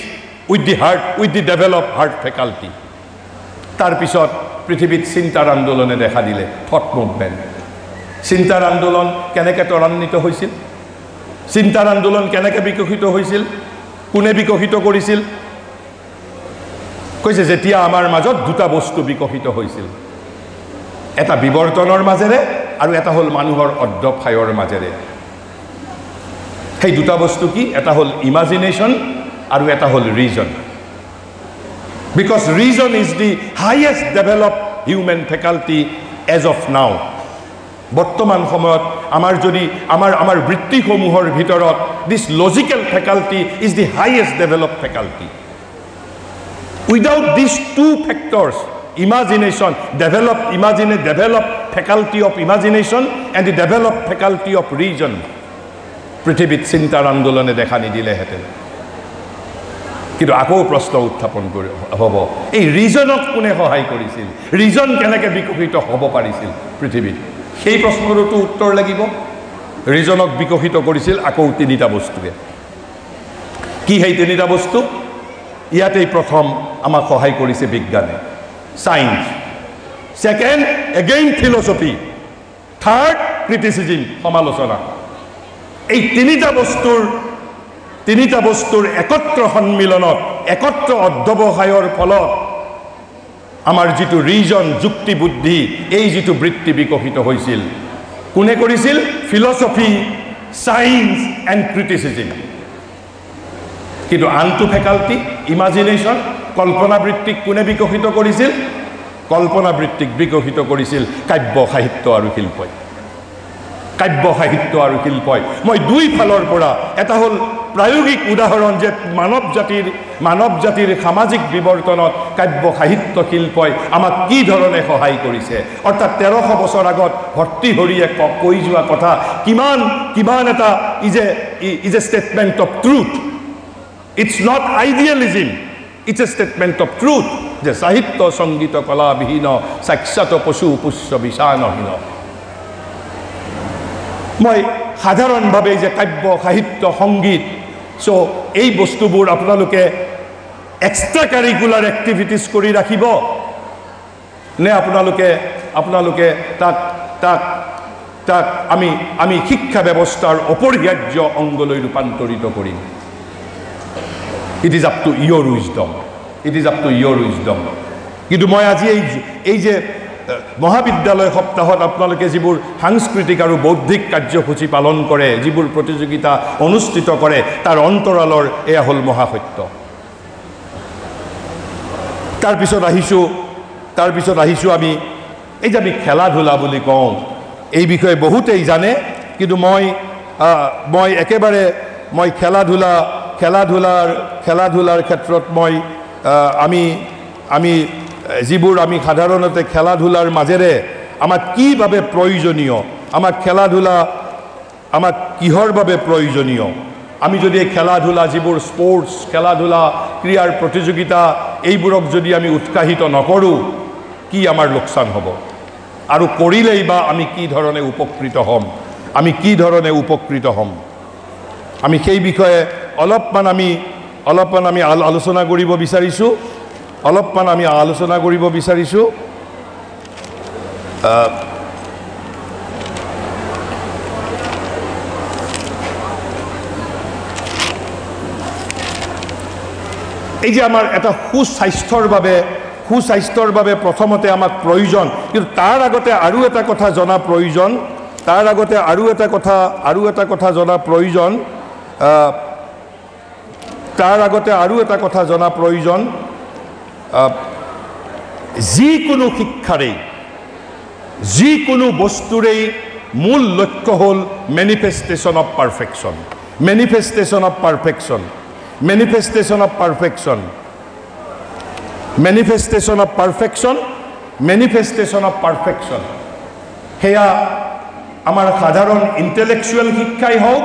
with the develop heart faculty. তাৰপিছত পৃথিৱীত চিন্তাৰ আন্দোলনে দেখা দিলে, থট মুভমেণ্ট। চিন্তাৰ আন্দোলন কেনেকৈ ত্বৰান্বিত হৈছিল? চিন্তাৰ আন্দোলন কেনেকৈ বিকশিত হৈছিল? কোনে বিকশিত কৰিছিল? কৈছে, যেতিয়া আমাৰ মাজত দুটা বস্তু বিকশিত হৈছিল, এটা বিৱৰ্তনৰ মাজেৰে আৰু এটা হ'ল মানুহৰ অধ্যৱসায়ৰ মাজেৰে। সেই দুটা বস্তু কি? এটা হ'ল ইমাজিনেশ্যন আৰু এটা হ'ল region. Because reason is the highest developed human faculty as of now. বৰ্তমান সময়ত আমাৰ বৃত্তিসমূহৰ ভিতৰত this logical faculty is the highest developed faculty. Without these two factors, imagination, developed faculty of imagination and the developed faculty of reason, পৃথিৱীত চিন্তাৰ আন্দোলনে দেখা নিদিলেহেঁতেন। কিন্তু আকৌ প্ৰশ্ন উত্থাপন হ'ব, এই ৰিজনক কোনে সহায় কৰিছিল? ৰিজন কেনেকৈ বিকশিত হ'ব পাৰিছিল পৃথিৱীত? সেই প্ৰশ্নৰোতো উত্তৰ লাগিব। ৰিজনক বিকশিত কৰিছিল আকৌ তিনিটা বস্তুৱে। কি সেই তিনিটা বস্তু? ইয়াতেই প্ৰথম আমাক সহায় কৰিছে বিজ্ঞানে, science. Second, again philosophy. Third, criticism, সমালোচনা। এই তিনিটা বস্তুৰ একত্ৰ সন্মিলনত, একত্ৰ অধ্যৱসায়ৰ ফলত আমাৰ যিটো ৰিজন, যুক্তি বুদ্ধি, এই যিটো বৃত্তি বিকশিত হৈছিল, কোনে কৰিছিল? Philosophy, science and criticism. কিন্তু আনটো ফেকাল্টি, ইমাজিনেশ্যন, কল্পনা বৃত্তিক কোনে বিকশিত কৰিছিল? কল্পনা বৃত্তিক বিকশিত কৰিছিল কাব্য সাহিত্য আৰু শিল্পই। কাব্য সাহিত্য আৰু শিল্পই। মই দুই ফালৰ পৰা, এটা হ'ল প্ৰায়োগিক উদাহৰণ যে মানৱ জাতিৰ সামাজিক বিৱৰ্তনত কাব্য সাহিত্য শিল্পই আমাক কি ধৰণে সহায় কৰিছে অৰ্থাৎ 1300 বছৰ আগত ভৰ্তৃহৰিয়ে কৈ যোৱা কথা কিমান এটা is a statement of truth it's not idealism it's a statement of truth যে সাহিত্য সংগীত কলা বিহীন সাক্ষাৎ পশু পুষ্য বিষাণহীন মই সাধাৰণভাৱে যে কাব্য সাহিত্য সংগীত সো এই বস্তুবোৰ আপোনালোকে এক্সট্ৰা কাৰিকুলাৰ এক্টিভিটিজ কৰি ৰাখিব নে আপোনালোকে তাক আমি শিক্ষা ব্যৱস্থাৰ অপৰিহাৰ্য অংগলৈ ৰূপান্তৰিত কৰিম it is up to your wisdom কিন্তু মই আজি এই যে মহাবিদ্যালয় সপ্তাহত আপোনালোকে যিবোৰ সাংস্কৃতিক আৰু বৌদ্ধিক কাৰ্যসূচী পালন কৰে যিবোৰ প্ৰতিযোগিতা অনুষ্ঠিত কৰে তাৰ অন্তৰালৰ এয়া হ'ল মহাসত্য তাৰপিছত আহিছোঁ আমি এই যে আমি খেলা ধূলা বুলি কওঁ এই বিষয়ে বহুতেই জানে কিন্তু মই একেবাৰে মই খেলা ধূলাৰ ক্ষেত্ৰত মই আমি যিবোৰ আমি সাধাৰণতে খেলা ধূলাৰ মাজেৰে আমাক কিভাৱে প্ৰয়োজনীয় আমাক খেলা ধূলা আমাক কিহৰ বাবে প্ৰয়োজনীয় আমি যদি এই খেলা ধূলা যিবোৰ স্পৰ্টছ খেলা ধূলা ক্ৰীড়াৰ প্ৰতিযোগিতা এইবোৰক যদি আমি উৎসাহিত নকৰোঁ কি আমাৰ লোকচান হ'ব আৰু কৰিলেই বা আমি কি ধৰণে উপকৃত হ'ম আমি সেই বিষয়ে অলপমান আমি আলোচনা কৰিব বিচাৰিছোঁ এই যে আমাৰ এটা সুস্বাস্থ্যৰ বাবে প্ৰথমতে আমাক প্ৰয়োজন কিন্তু তাৰ আগতে আৰু এটা কথা জনা প্ৰয়োজন যিকোনো শিক্ষাৰেই যিকোনো বস্তুৰেই মূল লক্ষ্য হ'ল মেনিফেষ্টেশ্যন অফ পাৰফেকশ্যন সেয়া আমাৰ সাধাৰণ ইণ্টেলেকচুৱেল শিক্ষাই হওক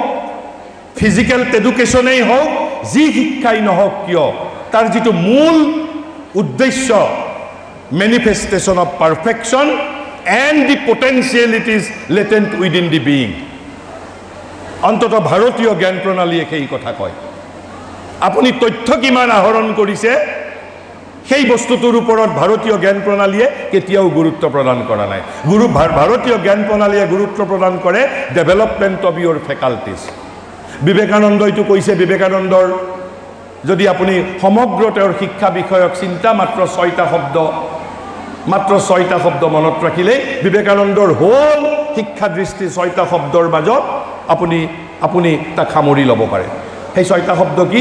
ফিজিকেল এডুকেশ্যনেই হওক যি শিক্ষাই নহওক কিয় তাৰ যিটো মূল উদ্দেশ্য manifestation of perfection and the potentialities latent within the being অন্তত ভাৰতীয় জ্ঞান প্ৰণালীয়ে সেই কথা কয় আপুনি তথ্য কিমান আহৰণ কৰিছে সেই বস্তুটোৰ ওপৰত ভাৰতীয় জ্ঞান প্ৰণালীয়ে কেতিয়াও গুৰুত্ব প্ৰদান কৰা নাই ভাৰতীয় জ্ঞান প্ৰণালীয়ে গুৰুত্ব প্ৰদান কৰে ডেভেলপমেণ্ট অফ ইউৰ ফেকাল্টিজ বিবেকানন্দইটো কৈছে বিবেকানন্দৰ যদি আপুনি সমগ্ৰ তেওঁৰ শিক্ষা বিষয়ক চিন্তা মাত্ৰ 6টা শব্দ মনত ৰাখিলে বিবেকানন্দৰ হোল শিক্ষা দৃষ্টি 6টা শব্দৰ মাজত আপুনি তাক সামৰি ল'ব পাৰে সেই 6টা শব্দ কি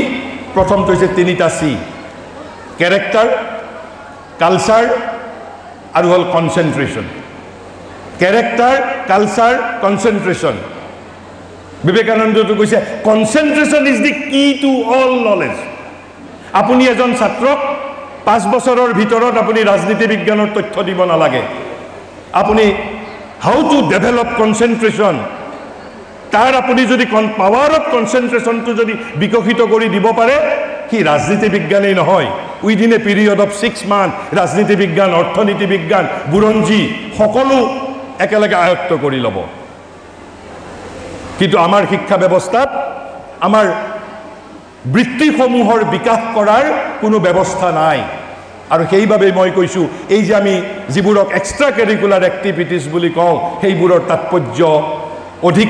প্ৰথমটো হৈছে 3টা সি ক্যাৰেক্টাৰ কালচাৰ আৰু হল কনসেন্ট্ৰেশন ক্যাৰেক্টাৰ কালচাৰ কনসেন্ট্ৰেশন বিবেকানন্দটো কৈছে কনসেন্ট্ৰেশন ইজ দি কি টু অল নলেজ আপুনি এজন ছাত্ৰক 5 বছৰৰ ভিতৰত আপুনি ৰাজনীতি বিজ্ঞানৰ তথ্য দিব নালাগে আপুনি হাউ টু ডেভেলপ কনসেন্ট্ৰেশন তাৰ আপুনি যদি পাৱাৰ অফ কনসেন্ট্ৰেশনটো যদি বিকশিত কৰি দিব পাৰে কি ৰাজনীতি বিজ্ঞানেই নহয় within a period of 6 month ৰাজনীতি বিজ্ঞান অৰ্থনীতি বিজ্ঞান বুৰঞ্জী সকলো একেলগে আয়ত্ত কৰি ল'ব কিন্তু আমাৰ শিক্ষা ব্যৱস্থাত আমাৰ বৃত্তিসমূহৰ বিকাশ কৰাৰ কোনো ব্যৱস্থা নাই আৰু সেইভাবে মই কৈছো এই যে আমি যিবোৰক এক্সট্ৰা কাৰিকুলাৰ এক্টিভিটিজ বুলি কওঁ সেইবোৰৰ তাৎপৰ্য অধিক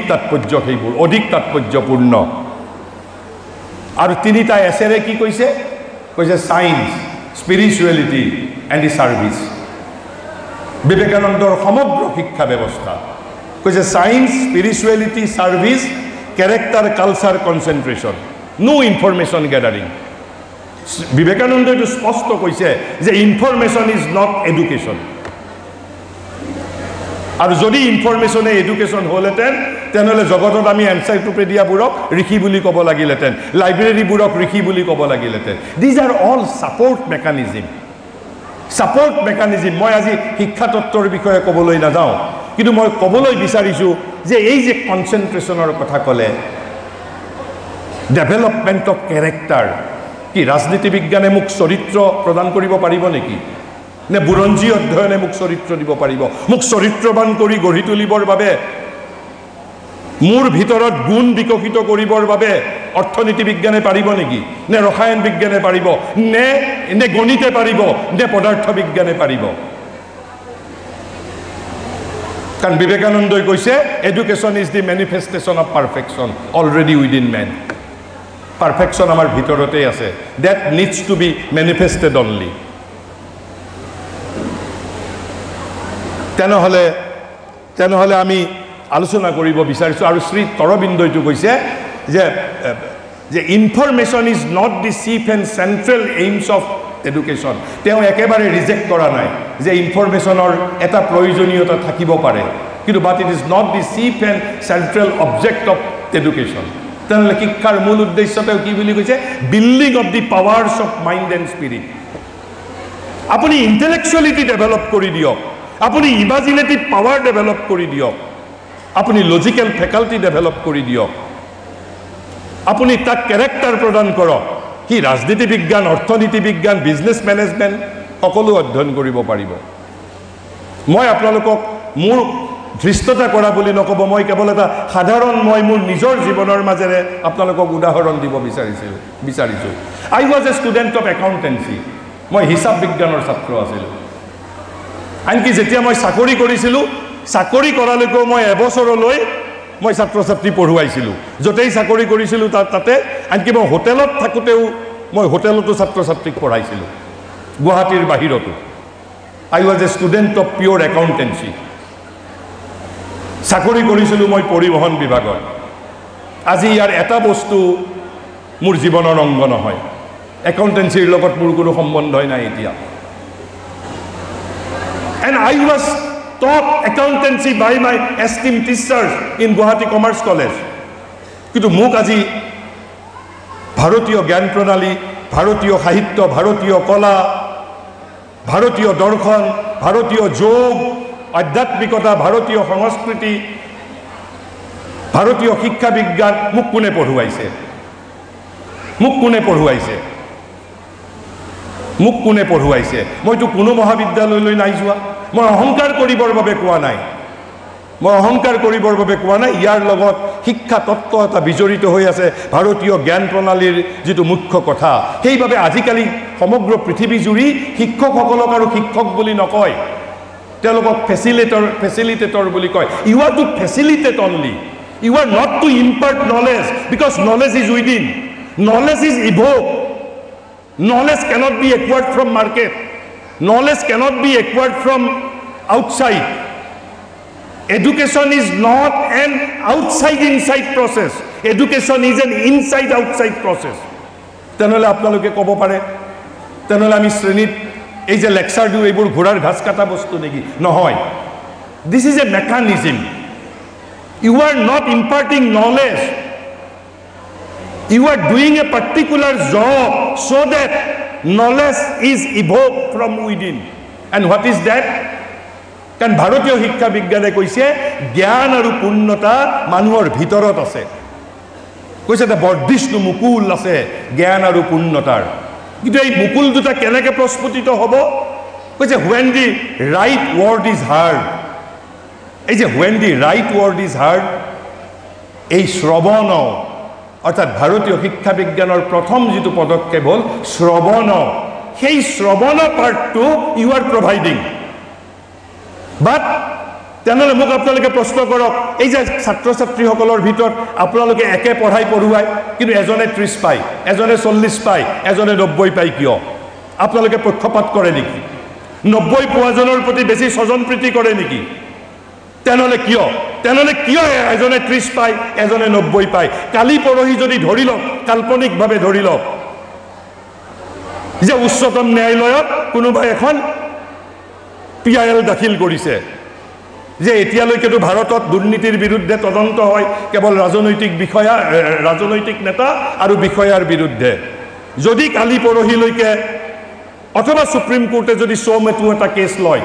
তাৎপৰ্যপূৰ্ণ আৰু তিনিটা এছেৰে কি কৈছে science spirituality and the service বিবেকানন্দৰ সমগ্ৰ শিক্ষা ব্যৱস্থা কৈছে science spirituality service character culture concentration no information gathering বিবেকানন্দই তো স্পষ্ট কৈছে যে ইনফৰমেশন ইজ নট এডুকেশন আৰু যদি ইনফৰমেশনে এডুকেশন হলেতেন তেনেহ'লে জগতত আমি এনচাইক্লোপিডিয়াবোৰক ঋষি বুলি ক'ব লাগিলহেঁতেন, লাইব্ৰেৰীবোৰক ঋষি বুলি ক'ব লাগিলহেঁতেন। These are all support mechanism. Support mechanism. মই আজি শিক্ষা তত্ত্বৰ বিষয়ে ক'বলৈ নাযাওঁ, কিন্তু মই ক'বলৈ বিচাৰিছোঁ যে এই যে কনচেনট্ৰেশ্যনৰ কথা ক'লে, ডেভেলপমেণ্ট অফ কেৰেক্টাৰ, কি ৰাজনীতি বিজ্ঞানে মোক চৰিত্ৰ প্ৰদান কৰিব পাৰিব নেকি? নে বুৰঞ্জী অধ্যয়নে মোক চৰিত্ৰ দিব পাৰিব? মোক চৰিত্ৰবান কৰি গঢ়ি তুলিবৰ বাবে, মোৰ ভিতৰত গুণ বিকশিত কৰিবৰ বাবে অৰ্থনীতি বিজ্ঞানে পাৰিব নেকি? নে ৰসায়ন বিজ্ঞানে পাৰিব? নে গণিতে পাৰিব? নে পদাৰ্থ বিজ্ঞানে পাৰিব? কাৰণ বিবেকানন্দই কৈছে education is the manifestation of perfection already within men. Perfection আমাৰ ভিতৰতে আছে। That needs to be manifested only. তেনেহ'লে আমি আলোচনা কৰিব বিচাৰিছোঁ। আৰু শ্ৰী তৰবিন্দইটো কৈছে যে information is not the chief and central AIIMS of education. তেওঁ একেবাৰে ৰিজেক্ট কৰা নাই যে ইনফৰমেশ্যনৰ এটা প্ৰয়োজনীয়তা থাকিব পাৰে, কিন্তু but it is not the chief and central object of education. তেনেহ'লে শিক্ষাৰ মূল উদ্দেশ্য তেওঁ কি বুলি কৈছে? Building of the powers of mind and spirit. আপুনি ইণ্টেলেকচুৱেলিটি ডেভেলপ কৰি দিয়ক, আপুনি ইমাজিনেটিভ পাৱাৰ ডেভেলপ কৰি দিয়ক, আপুনি লজিকেল ফেকাল্টি ডেভেলপ কৰি দিয়ক, আপুনি তাক কেৰেক্টাৰ প্ৰদান কৰক। সি ৰাজনীতি বিজ্ঞান, অৰ্থনীতি বিজ্ঞান, বিজনেছ মেনেজমেণ্ট সকলো অধ্যয়ন কৰিব পাৰিব। মই আপোনালোকক মোৰ ধৃষ্টতা কৰা বুলি নক'ব, মই কেৱল এটা সাধাৰণ মই মোৰ নিজৰ জীৱনৰ মাজেৰে আপোনালোকক উদাহৰণ দিব বিচাৰিছোঁ। I was a student of accountancy. মই হিচাপ বিজ্ঞানৰ ছাত্ৰ আছিলোঁ। আনকি যেতিয়া মই চাকৰি কৰিছিলোঁ, চাকৰি কৰালৈকেও মই এবছৰলৈ মই ছাত্ৰ ছাত্ৰী পঢ়ুৱাইছিলোঁ। য'তেই চাকৰি কৰিছিলোঁ তাতে, আনকি মই হোটেলত থাকোঁতেও মই হোটেলতো ছাত্ৰ ছাত্ৰীক পঢ়াইছিলোঁ, গুৱাহাটীৰ বাহিৰতো। I was a student of pure accountancy. চাকৰি কৰিছিলোঁ মই পৰিবহণ বিভাগত। আজি ইয়াৰ এটা বস্তু মোৰ জীৱনৰ অংগ নহয়, একাউণ্টেঞ্চিৰ লগত মোৰ কোনো সম্বন্ধই নাই এতিয়া। And I was taught accountancy by my esteemed teachers in Guwahati Commerce College. কিন্তু মোক আজি ভাৰতীয় জ্ঞান প্ৰণালী, ভাৰতীয় সাহিত্য, ভাৰতীয় কলা, ভাৰতীয় দৰ্শন, ভাৰতীয় যোগ, আধ্যাত্মিকতা, ভাৰতীয় সংস্কৃতি, ভাৰতীয় শিক্ষা বিজ্ঞান মোক কোনে পঢ়ুৱাইছে? মোক কোনে পঢ়ুৱাইছে? মোক কোনে পঢ়ুৱাইছে? মইতো কোনো মহাবিদ্যালয়লৈ নাই যোৱা। মই অহংকাৰ কৰিবৰ বাবে কোৱা নাই, ইয়াৰ লগত শিক্ষা তত্ত্ব এটা বিজড়িত হৈ আছে, ভাৰতীয় জ্ঞান প্ৰণালীৰ যিটো মুখ্য কথা। সেইবাবে আজিকালি সমগ্ৰ পৃথিৱী জুৰি শিক্ষকসকলক আৰু শিক্ষক বুলি নকয়, তেওঁলোকক ফেচিলিটেটৰ বুলি কয়। You are to facilitate only, you are not to impart knowledge, because knowledge is within, knowledge is evoke, knowledge cannot be acquired from market, knowledge cannot be acquired from outside. Education is not an outside-inside process. Education is an inside-outside process. তেনেহ'লে আপোনালোকে ক'ব পাৰে, তেনেহ'লে আমি শ্ৰেণীত এই যে lecture দিওঁ এইবোৰ ঘোঁৰাৰ ঘাস কাটা বস্তু নেকি? নহয়। This is a mechanism. You are not imparting knowledge, you are doing a particular job so that knowledge is evoked from within. And what is that? কাৰণ ভাৰতীয় শিক্ষা বিজ্ঞানে কৈছে জ্ঞান আৰু পূৰ্ণতা মানুহৰ ভিতৰত আছে। কৈছে এটা বৰ্ধিষ্ণু মুকুল আছে জ্ঞান আৰু পূৰ্ণতাৰ। কিন্তু এই মুকুল দুটা কেনেকৈ প্ৰস্ফুটিত হ'ব? কৈছে when the right word is heard. এই যে when the right word is heard, এই শ্ৰৱণ, অৰ্থাৎ ভাৰতীয় শিক্ষা বিজ্ঞানৰ প্ৰথম যিটো পদক্ষেপ হ'ল শ্ৰৱণ, সেই শ্ৰৱণ পাৰ্টটো ইউ আৰ প্ৰভাইডিং। বাট তেনেহ'লে মোক আপোনালোকে প্ৰশ্ন কৰক, এই যে ছাত্ৰ ছাত্ৰীসকলৰ ভিতৰত আপোনালোকে একে পঢ়ুৱায়, কিন্তু এজনে 30 পায়, এজনে 40 পায়, এজনে 90 পায়, কিয়? আপোনালোকে পক্ষপাত কৰে নেকি? 90 পোৱাজনৰ প্ৰতি বেছি স্বজনপ্ৰীতি কৰে নেকি? তেনেহ'লে কিয় এজনে 30 পায়, এজনে 90 পায়? কালি পৰহি যদি ধৰি লওক, কাল্পনিকভাৱে ধৰি লওক যে উচ্চতম ন্যায়ালয়ত কোনোবাই এখন PIL দাখিল কৰিছে, যে এতিয়ালৈকেতো ভাৰতত দুৰ্নীতিৰ বিৰুদ্ধে তদন্ত হয় কেৱল ৰাজনৈতিক নেতা আৰু বিষয়াৰ বিৰুদ্ধে যদি কালি পৰহিলৈকে অথবা সুপ্ৰিম কোৰ্টে যদি সৌমেতু এটা কেছ লয়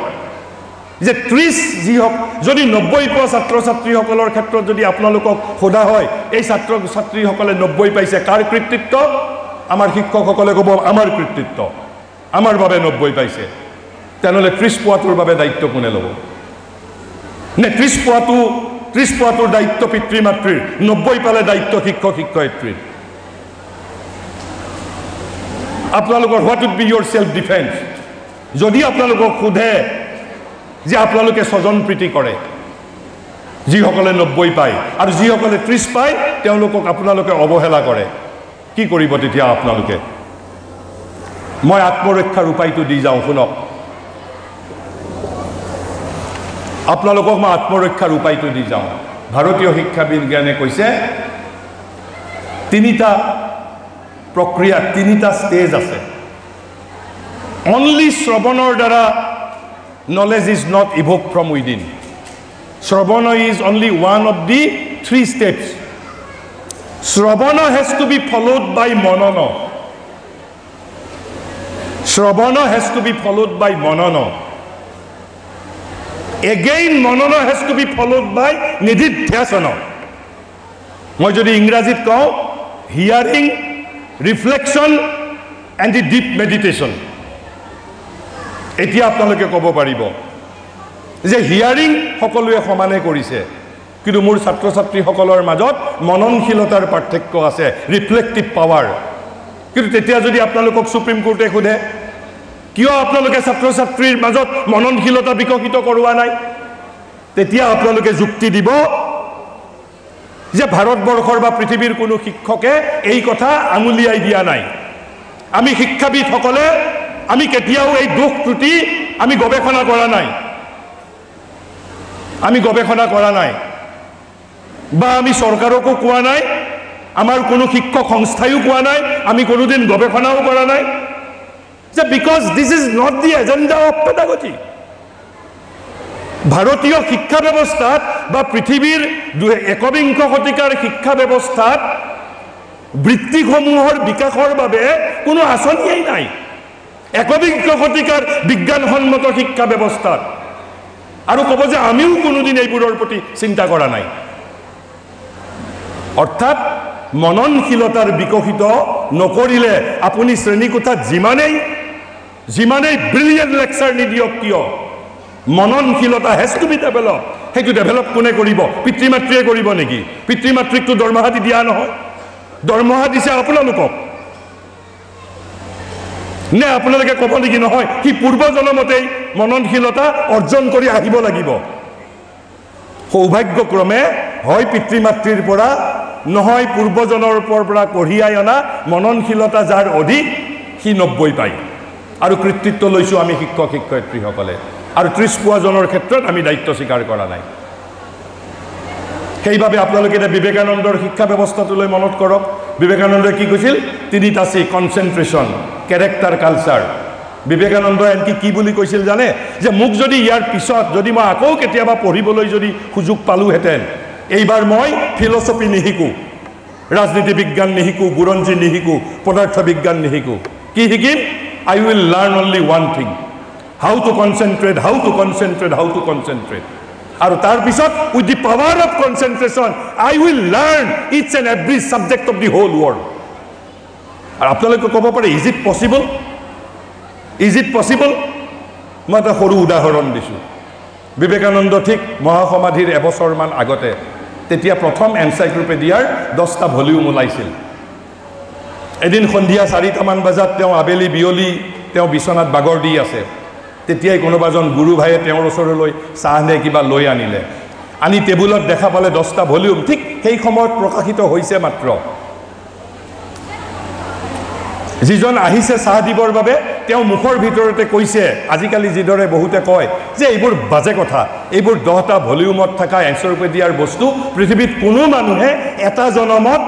যে 30 যি হওক যদি 90 ছাত্ৰ ছাত্ৰীসকলৰ ক্ষেত্ৰত যদি আপোনালোকক সোধা হয় এই ছাত্ৰ ছাত্ৰীসকলে 90 পাইছে কাৰ কৃতিত্ব আমাৰ শিক্ষকসকলে ক'ব আমাৰ কৃতিত্ব আমাৰ বাবে 90 পাইছে তেনেহ'লে 30 পোৱাটোৰ বাবে দায়িত্ব কোনে ল'ব নে 30 পোৱাটোৰ দায়িত্ব পিতৃ মাতৃৰ 90 পালে দায়িত্ব শিক্ষক শিক্ষয়িত্ৰীৰ আপোনালোকৰ what would be your self defence যদি আপোনালোকক সোধে যে আপোনালোকে স্বজন প্ৰীতি কৰে যিসকলে 90 পায় আৰু যিসকলে 30 পায় তেওঁলোকক আপোনালোকে অৱহেলা কৰে কি কৰিব তেতিয়া আপোনালোকে মই আত্মৰক্ষাৰ উপায়টো দি যাওঁ শুনক আপোনালোকক মই আত্মৰক্ষাৰ উপায়টো দি যাওঁ ভাৰতীয় শিক্ষা বিজ্ঞানে কৈছে তিনিটা প্ৰক্ৰিয়া তিনিটা ষ্টেজ আছে অনলি শ্ৰৱণৰ দ্বাৰা knowledge is not evoked from within Shravana is only one of the 3 steps Shravana has to be followed by Manana Shravana has to be followed by Manana again Manana has to be followed by Nididhyasana মই যদি ইংৰাজীত কওঁ hearing reflection and the deep meditation এতিয়া আপোনালোকে ক'ব পাৰিব যে hearing সকলোৱে সমানে কৰিছে কিন্তু মোৰ ছাত্ৰ ছাত্ৰীসকলৰ মাজত মননশীলতাৰ পাৰ্থক্য আছে ৰিফ্লেক্টিভ পাৱাৰ কিন্তু তেতিয়া যদি আপোনালোকক সুপ্ৰিম কোৰ্টে সোধে কিয় আপোনালোকে ছাত্ৰ ছাত্ৰীৰ মাজত মননশীলতা বিকশিত কৰোৱা নাই তেতিয়া আপোনালোকে যুক্তি দিব যে ভাৰতবৰ্ষৰ বা পৃথিৱীৰ কোনো শিক্ষকে এই কথা আঙুলিয়াই দিয়া নাই আমি শিক্ষাবিদসকলে আমি কেতিয়াও এই দুখ ত্ৰুটি আমি গৱেষণা কৰা নাই বা আমি চৰকাৰকো কোৱা নাই আমাৰ কোনো শিক্ষক সংস্থায়ো কোৱা নাই আমি কোনোদিন গৱেষণাও কৰা নাই যে because this is not the agenda of pedagogy ভাৰতীয় শিক্ষা ব্যৱস্থাত বা পৃথিৱীৰ 21 শতিকাৰ শিক্ষা ব্যৱস্থাত বৃত্তিসমূহৰ বিকাশৰ বাবে কোনো আঁচনিয়েই নাই 21 শতিকাৰ বিজ্ঞানসন্মত শিক্ষা ব্যৱস্থাত আৰু ক'ব যে আমিও কোনোদিন এইবোৰৰ প্ৰতি চিন্তা কৰা নাই অৰ্থাৎ মননশীলতাৰ বিকশিত নকৰিলে আপুনি শ্ৰেণীকোঠাত যিমানেই ব্ৰিলিয়েণ্ট লেকচাৰ নিদিয়ক কিয় মননশীলতা হেজ টু বি ডেভেলপ সেইটো ডেভেলপ কোনে কৰিব পিতৃ মাতৃয়ে কৰিব নেকি পিতৃ মাতৃকটো দৰমহা দিয়া নহয় দৰমহা দিছে আপোনালোকক নে আপোনালোকে ক'ব নেকি নহয় কি পূৰ্বজনমতেই মননশীলতা অৰ্জন কৰি আহিব লাগিব সৌভাগ্যক্ৰমে হয় পিতৃ মাতৃৰ পৰা নহয় পূৰ্বজনৰ পৰা কঢ়িয়াই অনা মননশীলতা যাৰ অধিক সি 90 পায় আৰু কৃতিত্ব লৈছো আমি শিক্ষক শিক্ষয়িত্ৰীসকলে আৰু 30 পোৱাজনৰ ক্ষেত্ৰত আমি দায়িত্ব স্বীকাৰ কৰা নাই সেইভাবে আপোনালোকে এটা বিবেকানন্দৰ শিক্ষা ব্যৱস্থাটোলৈ মনত কৰক বিবেকানন্দই কি কৈছিল তিনিটা সি কনসেন্ট্ৰেশন ক্যাৰেক্টাৰ কালচাৰ বিবেকানন্দই এনকি কি বুলি কৈছিল জানে যে মোক যদি ইয়াৰ পিছত যদি মই আকৌ কেতিয়াবা পঢ়িবলৈ যদি সুযোগ পালোহেতেন এইবাৰ মই ফিলসফি নিহিকো ৰাজনীতি বিজ্ঞান নিহিকো বুৰঞ্জী নিহিকো পদাৰ্থ বিজ্ঞান নিহিকো কি শিকিম I will learn only one thing how to concentrate আৰু তাৰ পিছত with the power of concentration I will learn each and every subject of the whole world আৰু আপোনালোকে ক'ব পাৰে is it possible মই এটা সৰু উদাহৰণ দিছো বিবেকানন্দ ঠিক মহাসমাধিৰ এবছৰমান আগতে তেতিয়া প্ৰথম এনসাইক্লোপিডিয়াৰ 10টা ভলিউম ওলাইছিল এদিন সন্ধিয়া 4টা মান বজাত তেওঁ আবেলি বিয়লি তেওঁ বিছনাত বাগৰ দি আছে তেতিয়াই কোনোবাজন গুৰু ভাইয়ে তেওঁৰ ওচৰলৈ চাহ নে কিবা লৈ আনিলে আনি টেবুলত দেখা পালে 10টা ভলিউম ঠিক সেই সময়ত প্ৰকাশিত হৈছে মাত্ৰ যিজন আহিছে চাহ দিবৰ বাবে তেওঁ মুখৰ ভিতৰতে কৈছে আজিকালি যিদৰে বহুতে কয় যে এইবোৰ বাজে কথা এইবোৰ 10টা ভলিউমত থকা এনসাইক্লোপিডিয়াৰ বস্তু পৃথিৱীত কোনো মানুহে এটা জনমত